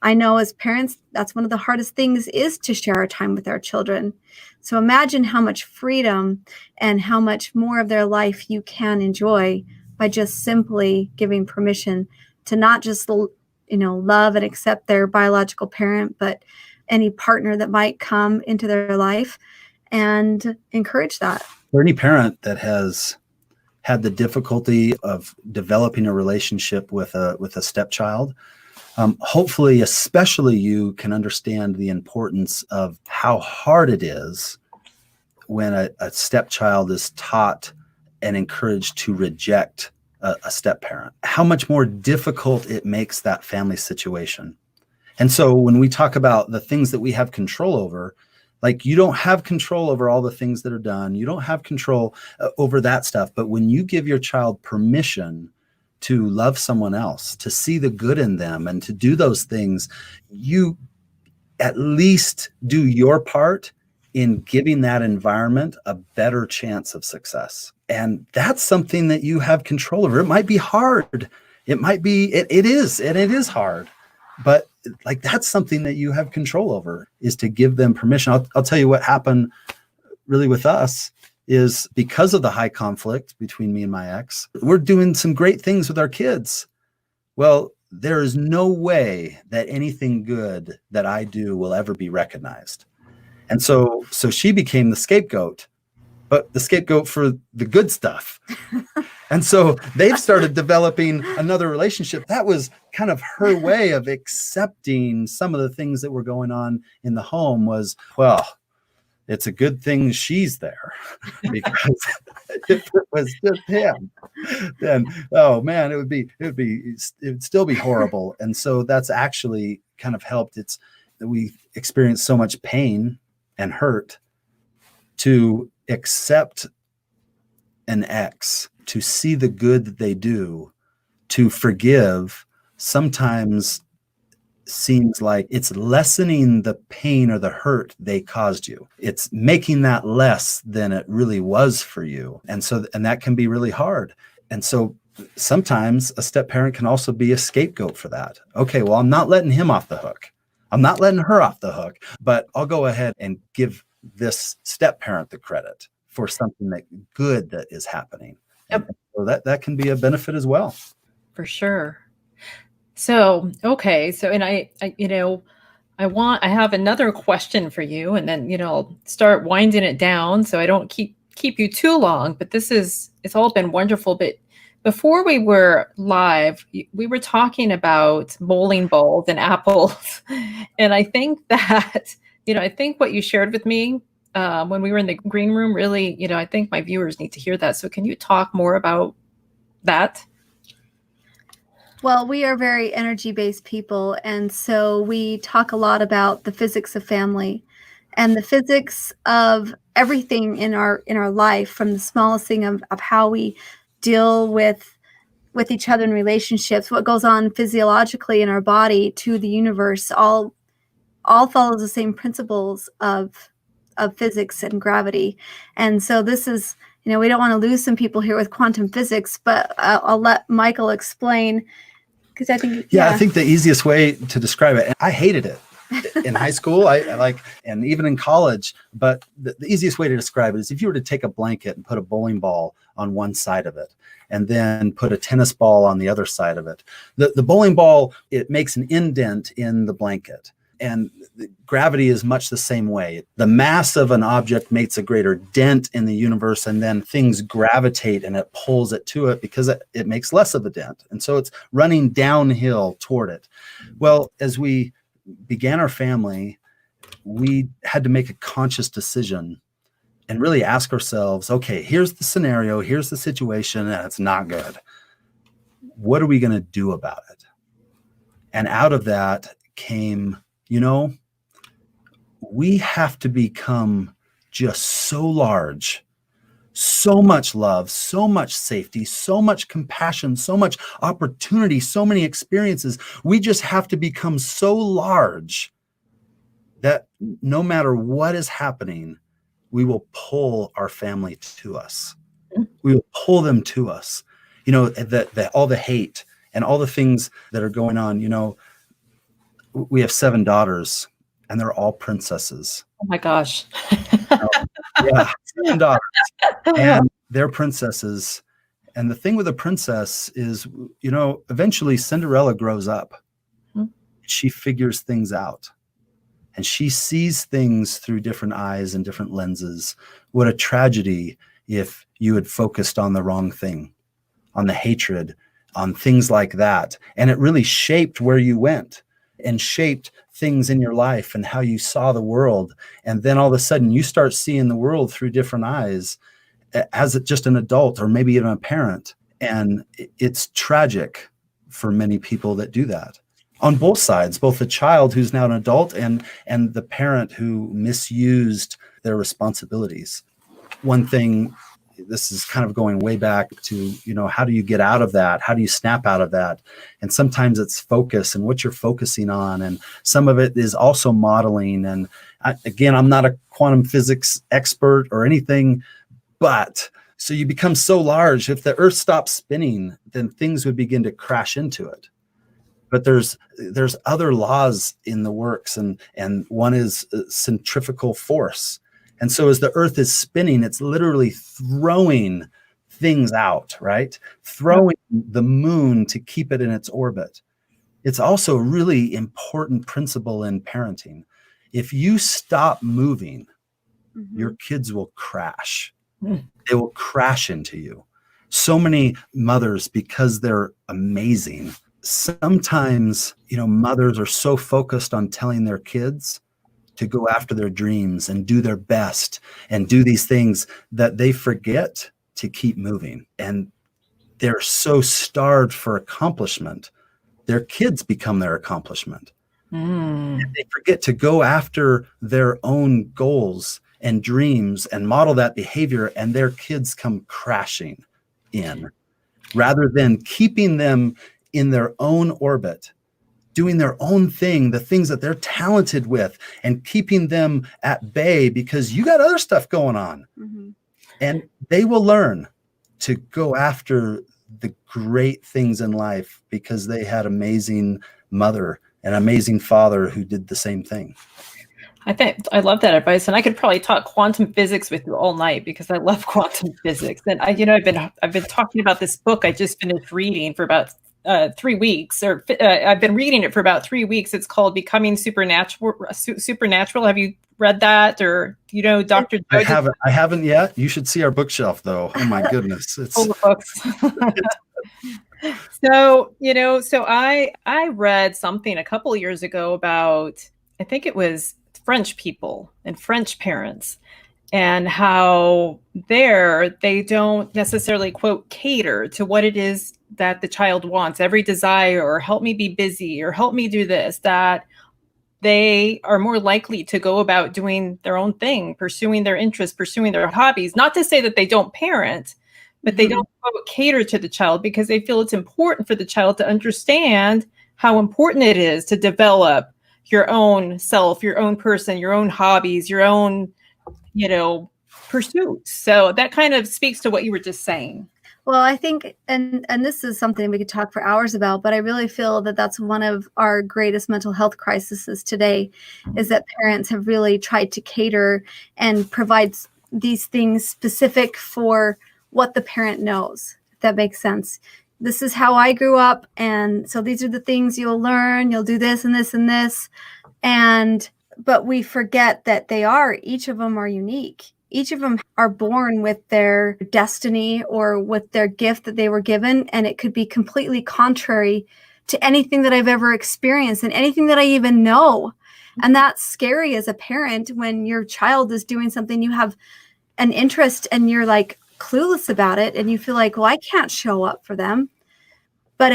Speaker 2: I know as parents, that's one of the hardest things, is to share our time with our children. So imagine how much freedom and how much more of their life you can enjoy by just simply giving permission to not just, love and accept their biological parent, but any partner that might come into their life, and encourage that.
Speaker 3: For any parent that has had the difficulty of developing a relationship with a stepchild, Hopefully, especially you can understand the importance of how hard it is when a stepchild is taught and encouraged to reject a step parent, how much more difficult it makes that family situation. And so when we talk about the things that we have control over, like you don't have control over all the things that are done. You don't have control over that stuff. But when you give your child permission to love someone else, to see the good in them and to do those things, you at least do your part in giving that environment a better chance of success. And that's something that you have control over. It might be hard. It might be, it is hard. But like that's something that you have control over, is to give them permission. I'll tell you what happened really with us is because of the high conflict between me and my ex, we're doing some great things with our kids. Well, there is no way that anything good that I do will ever be recognized. And so she became the scapegoat, but the scapegoat for the good stuff. And so they've started developing another relationship. That was kind of her way of accepting some of the things that were going on in the home was, well, it's a good thing she's there, because if it was just him, then, oh man, it would still be horrible. And so that's actually kind of helped. It's that we experience so much pain and hurt to accept an ex, to see the good that they do, to forgive sometimes seems like it's lessening the pain or the hurt they caused you. It's making that less than it really was for you. And that can be really hard. And so sometimes a step parent can also be a scapegoat for that. Okay, well, I'm not letting him off the hook. I'm not letting her off the hook, but I'll go ahead and give this step parent the credit for something good that is happening. Yep. And so that can be a benefit as well.
Speaker 1: For sure. So, okay. So, and I have another question for you, and then, I'll start winding it down so I don't keep you too long, but it's all been wonderful. But before we were live, we were talking about bowling balls and apples. And I think that, I think what you shared with me when we were in the green room, really, I think my viewers need to hear that. So can you talk more about that?
Speaker 2: Well, we are very energy-based people, and so we talk a lot about the physics of family and the physics of everything in our life, from the smallest thing of how we deal with each other in relationships, what goes on physiologically in our body, to the universe, all follows the same principles of physics and gravity. And so this is, we don't want to lose some people here with quantum physics, but I'll let Michael explain. Because I think,
Speaker 3: I think the easiest way to describe it, and I hated it in high school, and even in college, but the easiest way to describe it is if you were to take a blanket and put a bowling ball on one side of it, and then put a tennis ball on the other side of it. The bowling ball, it makes an indent in the blanket. And gravity is much the same way. The mass of an object makes a greater dent in the universe, and then things gravitate and it pulls it to it because it makes less of a dent. And so it's running downhill toward it. Well, as we began our family, we had to make a conscious decision and really ask ourselves, okay, here's the scenario, here's the situation, and it's not good. What are we going to do about it? And out of that came, we have to become just so large, so much love, so much safety, so much compassion, so much opportunity, so many experiences. We just have to become so large that no matter what is happening, we will pull our family to us. We will pull them to us. That all the hate and all the things that are going on, we have 7 daughters and they're all princesses.
Speaker 1: Oh my gosh.
Speaker 3: 7 daughters and they're princesses. And the thing with a princess is, eventually Cinderella grows up. Mm-hmm. She figures things out and she sees things through different eyes and different lenses. What a tragedy if you had focused on the wrong thing, on the hatred, on things like that. And it really shaped where you went and shaped things in your life and how you saw the world. And then all of a sudden you start seeing the world through different eyes as just an adult or maybe even a parent. And it's tragic for many people that do that on both sides, both the child who's now an adult and the parent who misused their responsibilities. One thing, this is kind of going way back to, how do you get out of that? How do you snap out of that? And sometimes it's focus and what you're focusing on. And some of it is also modeling. And again, I'm not a quantum physics expert or anything, but so you become so large, if the earth stops spinning, then things would begin to crash into it. But there's other laws in the works, and one is centrifugal force. And so as the earth is spinning, it's literally throwing things out, right? Throwing the moon to keep it in its orbit. It's also a really important principle in parenting. If you stop moving, your kids will crash. They will crash into you. So many mothers, because they're amazing, sometimes, mothers are so focused on telling their kids to go after their dreams and do their best and do these things that they forget to keep moving. And they're so starved for accomplishment. Their kids become their accomplishment. And they forget to go after their own goals and dreams and model that behavior, and their kids come crashing in rather than keeping them in their own orbit, doing their own thing, the things that they're talented with, and keeping them at bay because you got other stuff going on. And they will learn to go after the great things in life because they had amazing mother and amazing father who did the same thing.
Speaker 1: I love that advice, and I could probably talk quantum physics with you all night because I love quantum physics. And I've been talking about this book I just finished reading for about 3 weeks, or I've been reading it for about 3 weeks. It's called Becoming Supernatural. Have you read that, or Dr.
Speaker 3: I haven't yet. You should see our bookshelf, though. Oh my goodness, it's
Speaker 1: full of books. So I read something a couple of years ago about, I think it was French people and French parents, and how they don't necessarily, quote, cater to what it is that the child wants, every desire, or help me be busy, or help me do this, that they are more likely to go about doing their own thing, pursuing their interests, pursuing their hobbies. Not to say that they don't parent, but they don't cater to the child because they feel it's important for the child to understand how important it is to develop your own self, your own person, your own hobbies, your own, pursuits. So that kind of speaks to what you were just saying.
Speaker 2: Well, I think, and this is something we could talk for hours about, but I really feel that that's one of our greatest mental health crises today, is that parents have really tried to cater and provide these things specific for what the parent knows, if that makes sense. This is how I grew up, and so these are the things you'll learn. You'll do this and this and this. But we forget that each of them are unique. Each of them are born with their destiny or with their gift that they were given, and it could be completely contrary to anything that I've ever experienced and anything that I even know. And that's scary as a parent when your child is doing something, you have an interest and you're like clueless about it, and you feel like, well, I can't show up for them. But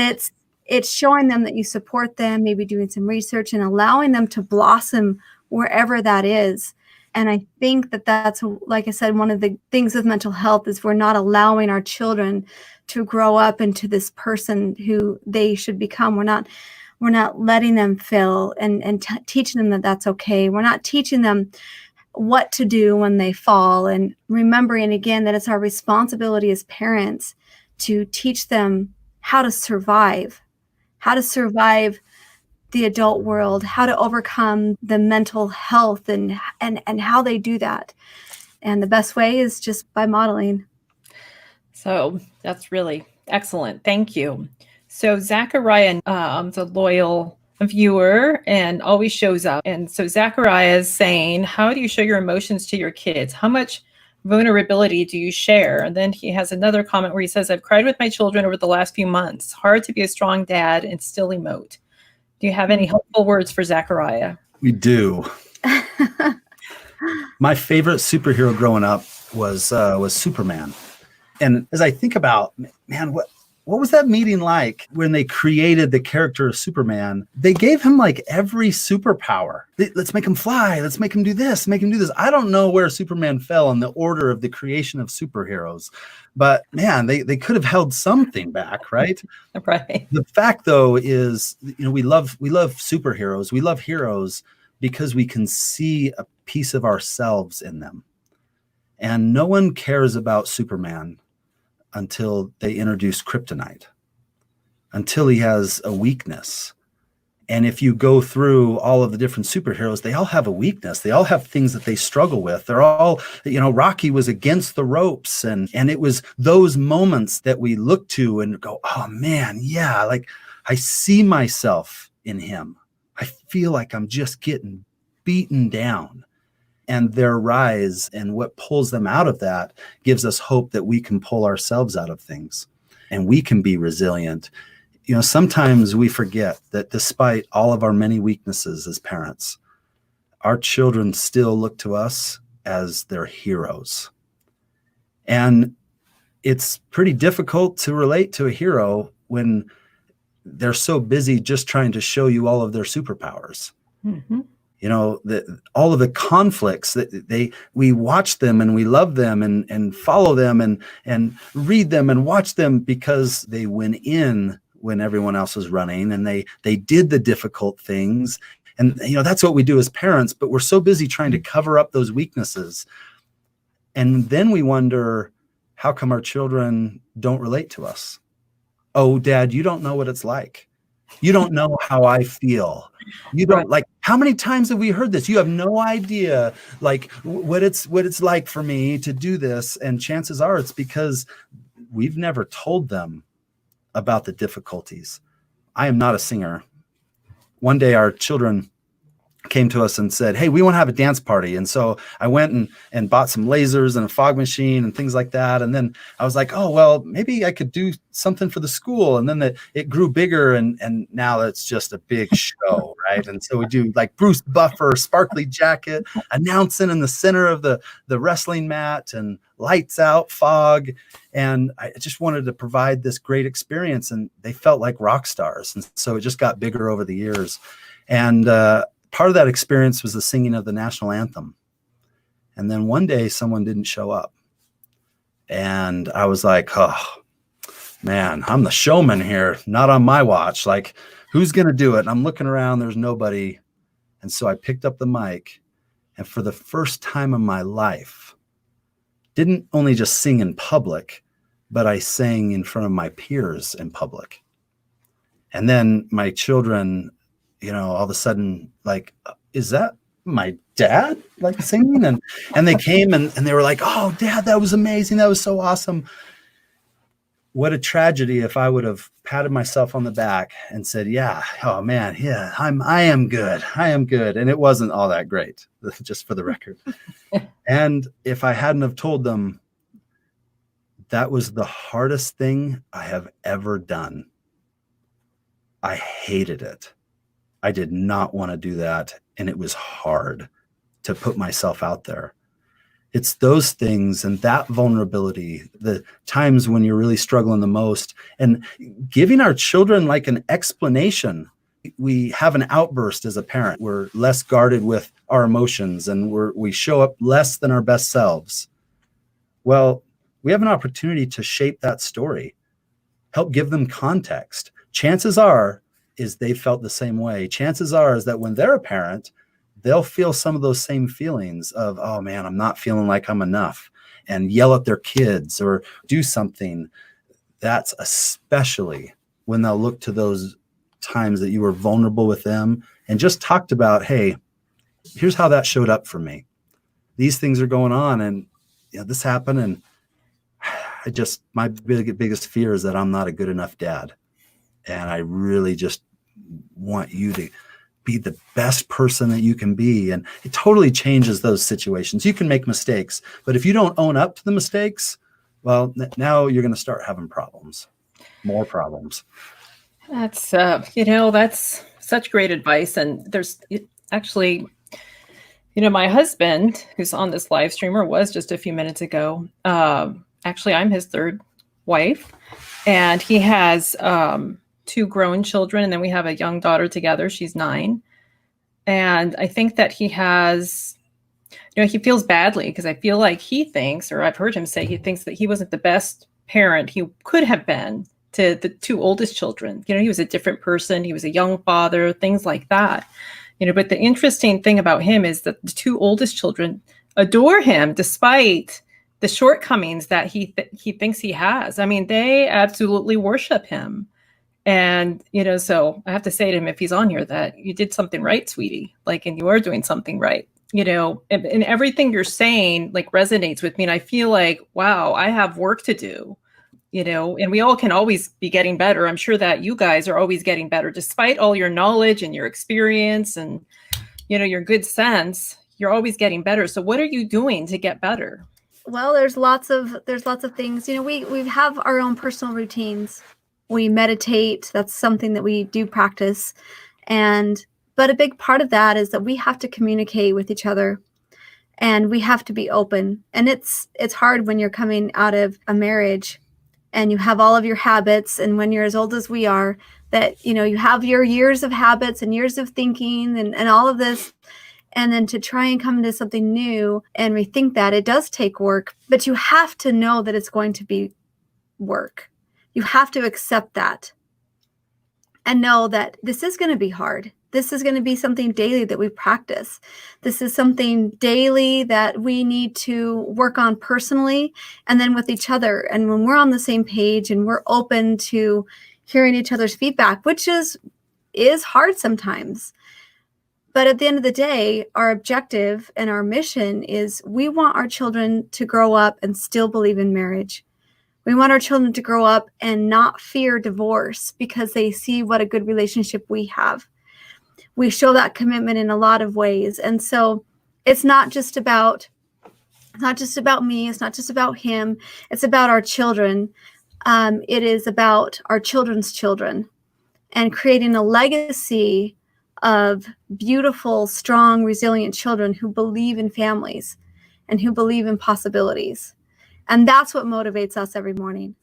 Speaker 2: it's showing them that you support them, maybe doing some research and allowing them to blossom wherever that is. And I think that that's, like I said, one of the things with mental health is we're not allowing our children to grow up into this person who they should become. We're not letting them fail and teaching them that that's okay. We're not teaching them what to do when they fall, and remembering again that it's our responsibility as parents to teach them how to survive the adult world, how to overcome the mental health and how they do that. And the best way is just by modeling.
Speaker 1: So that's really excellent. Thank you. So Zachariah is a loyal viewer and always shows up. And so Zachariah is saying, how do you show your emotions to your kids? How much vulnerability do you share? And then he has another comment where he says, I've cried with my children over the last few months. Hard to be a strong dad and still emote. Do you have any helpful words for Zachariah?
Speaker 3: We do. My favorite superhero growing up was Superman. And as I think about, man, what was that meeting like when they created the character of Superman? They gave him like every superpower. Let's make him fly. Let's make him do this, make him do this. I don't know where Superman fell in the order of the creation of superheroes, but man, they could have held something back, right?
Speaker 1: Right.
Speaker 3: The fact though is, we love superheroes. We love heroes because we can see a piece of ourselves in them. And no one cares about Superman until they introduce kryptonite, until he has a weakness. And if you go through all of the different superheroes, they all have a weakness. They all have things that they struggle with. They're all, Rocky was against the ropes. And it was those moments that we look to and go, oh man, yeah, like I see myself in him. I feel like I'm just getting beaten down. And their rise and what pulls them out of that gives us hope that we can pull ourselves out of things and we can be resilient. Sometimes we forget that despite all of our many weaknesses as parents, our children still look to us as their heroes. And it's pretty difficult to relate to a hero when they're so busy just trying to show you all of their superpowers. Mm-hmm. All of the conflicts that we watch them and we love them and follow them and read them and watch them because they went in when everyone else was running and they did the difficult things. And, that's what we do as parents, but we're so busy trying to cover up those weaknesses. And then we wonder, how come our children don't relate to us? Oh, Dad, you don't know what it's like. You don't know how I feel. You don't like, how many times have we heard this? You have no idea like what it's like for me to do this. And chances are it's because we've never told them about the difficulties. I am not a singer. One day our children came to us and said, hey, we want to have a dance party. And so I went and bought some lasers and a fog machine and things like that. And then I was like, oh, well, maybe I could do something for the school. And then it grew bigger and now it's just a big show, right? And so we do like Bruce Buffer, sparkly jacket, announcing in the center of the wrestling mat and lights out, fog. And I just wanted to provide this great experience. And they felt like rock stars. And so it just got bigger over the years. And part of that experience was the singing of the national anthem. And then one day someone didn't show up. And I was like, oh, man, I'm the showman here, not on my watch. Like, who's going to do it? And I'm looking around, there's nobody. And so I picked up the mic. And for the first time in my life, didn't only just sing in public, but I sang in front of my peers in public. And then my children, all of a sudden, like, is that my dad like singing? And they came and they were like, oh, Dad, that was amazing. That was so awesome. What a tragedy if I would have patted myself on the back and said, yeah, oh man, yeah, I am good. I am good. And it wasn't all that great, just for the record. And if I hadn't have told them, that was the hardest thing I have ever done. I hated it. I did not want to do that. And it was hard to put myself out there. It's those things and that vulnerability, the times when you're really struggling the most, and giving our children like an explanation. We have an outburst as a parent. We're less guarded with our emotions and we show up less than our best selves. Well, we have an opportunity to shape that story, help give them context. Chances are is they felt the same way. Chances are is that when they're a parent, they'll feel some of those same feelings of, oh man, I'm not feeling like I'm enough, and yell at their kids or do something. That's especially when they'll look to those times that you were vulnerable with them and just talked about, hey, here's how that showed up for me. These things are going on and this happened. And my biggest fear is that I'm not a good enough dad. And I really just want you to be the best person that you can be. And it totally changes those situations. You can make mistakes, but if you don't own up to the mistakes, well, now you're going to start having problems, more problems.
Speaker 1: That's, that's such great advice. And there's actually, my husband, who's on this live stream, or was just a few minutes ago, actually, I'm his third wife, and he has 2 grown children, and then we have a young daughter together. She's 9. And I think that he has, he feels badly because I feel like he thinks, or I've heard him say, he thinks that he wasn't the best parent he could have been to the 2 oldest children. He was a different person. He was a young father, things like that. But the interesting thing about him is that the 2 oldest children adore him despite the shortcomings that he thinks he has. I mean, they absolutely worship him. And, so I have to say to him, if he's on here, that you did something right, sweetie, and you are doing something right, and everything you're saying resonates with me. And I feel like, wow, I have work to do, and we all can always be getting better. I'm sure that you guys are always getting better, despite all your knowledge and your experience and, your good sense, you're always getting better. So what are you doing to get better?
Speaker 2: Well, there's lots of things, we have our own personal routines. We meditate. That's something that we do practice. But a big part of that is that we have to communicate with each other, and we have to be open. And it's hard when you're coming out of a marriage and you have all of your habits. And when you're as old as we are, that, you have your years of habits and years of thinking and all of this. And then to try and come into something new and rethink that, it does take work, but you have to know that it's going to be work. You have to accept that and know that this is going to be hard. This is going to be something daily that we practice. This is something daily that we need to work on personally and then with each other. And when we're on the same page and we're open to hearing each other's feedback, which is hard sometimes. But at the end of the day, our objective and our mission is we want our children to grow up and still believe in marriage. We want our children to grow up and not fear divorce because they see what a good relationship we have. We show that commitment in a lot of ways. And so it's not just about me. It's not just about him. It's about our children. It is about our children's children and creating a legacy of beautiful, strong, resilient children who believe in families and who believe in possibilities. And that's what motivates us every morning,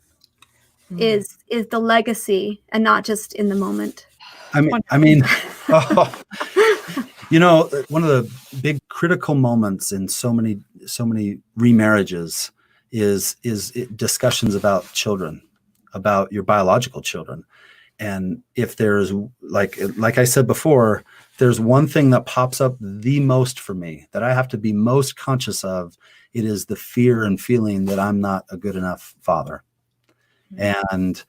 Speaker 2: is the legacy and not just in the moment.
Speaker 3: I mean, one of the big critical moments in so many remarriages is discussions about children, about your biological children. And if there's, like I said before, there's one thing that pops up the most for me that I have to be most conscious of, it is the fear and feeling that I'm not a good enough father. And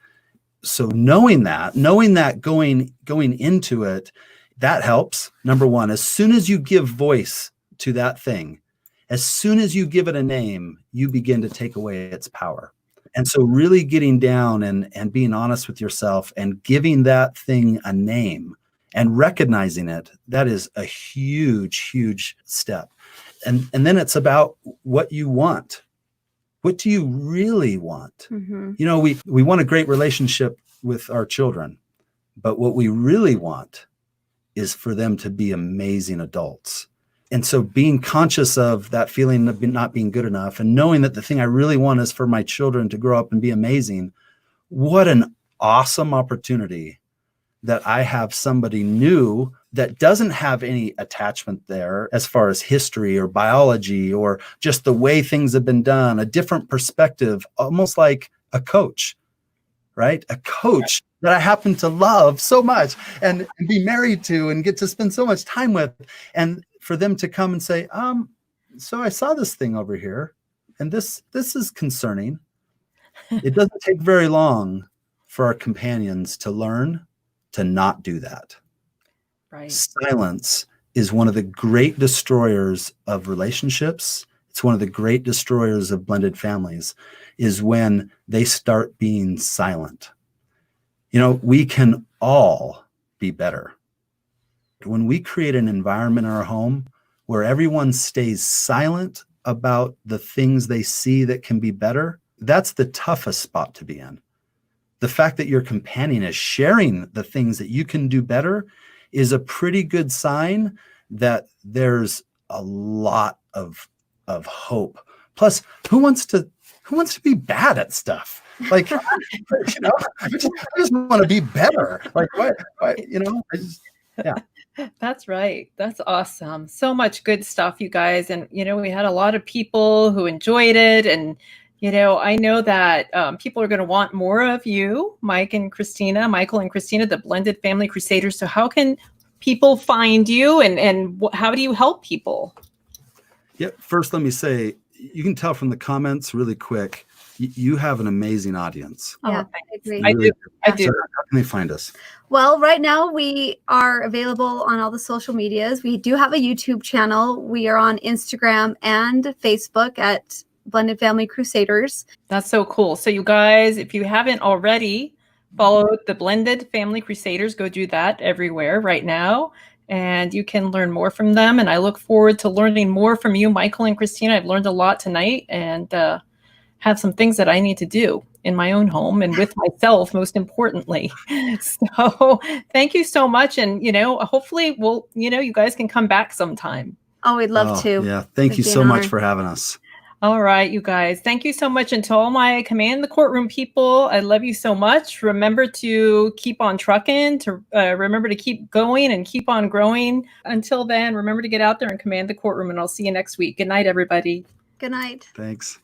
Speaker 3: so knowing that going into it, that helps. Number one, as soon as you give voice to that thing, as soon as you give it a name, you begin to take away its power. And so really getting down and being honest with yourself and giving that thing a name and recognizing it, that is a huge, huge step. And then it's about what you want. What do you really want? Mm-hmm. We want a great relationship with our children, but what we really want is for them to be amazing adults. And so being conscious of that feeling of not being good enough and knowing that the thing I really want is for my children to grow up and be amazing, what an awesome opportunity that I have somebody new that doesn't have any attachment there as far as history or biology or just the way things have been done, a different perspective, almost like a coach, right? A coach that I happen to love so much and be married to and get to spend so much time with. And for them to come and say, so I saw this thing over here and this is concerning. It doesn't take very long for our companions to learn to not do that.
Speaker 1: Right.
Speaker 3: Silence is one of the great destroyers of relationships. It's one of the great destroyers of blended families, is when they start being silent. We can all be better. when we create an environment in our home where everyone stays silent about the things they see that can be better, that's the toughest spot to be in. The fact that your companion is sharing the things that you can do better is a pretty good sign that there's a lot of hope. Plus, who wants to be bad at stuff? Like, you know, I just want to be better. Like, what, you know, yeah.
Speaker 1: That's right. That's awesome. So much good stuff, you guys. And, you know, we had a lot of people who enjoyed it. And, you know, I know that people are going to want more of you, Michael and Christina, the Blended Family Crusaders. So how can people find you and how do you help people?
Speaker 3: Yeah. First, let me say, you can tell from the comments really quick, you have an amazing audience.
Speaker 2: Yeah,
Speaker 1: Oh,
Speaker 2: I agree.
Speaker 1: I do.
Speaker 3: So how can they find us?
Speaker 2: Well, right now we are available on all the social medias. We do have a YouTube channel. We are on Instagram and Facebook at Blended Family Crusaders.
Speaker 1: That's so cool. So you guys, if you haven't already followed the Blended Family Crusaders, go do that everywhere right now. And you can learn more from them. And I look forward to learning more from you, Michael and Christina. I've learned a lot tonight and have some things that I need to do in my own home and with myself, most importantly. So thank you so much. And, you know, hopefully you guys can come back sometime.
Speaker 2: Oh, we'd love to.
Speaker 3: Yeah. Thank you so much for having us.
Speaker 1: All right, you guys. Thank you so much. And to all my Command the Courtroom people, I love you so much. Remember to keep on trucking, to remember to keep going and keep on growing. Until then, remember to get out there and command the courtroom, and I'll see you next week. Good night, everybody.
Speaker 2: Good night.
Speaker 3: Thanks.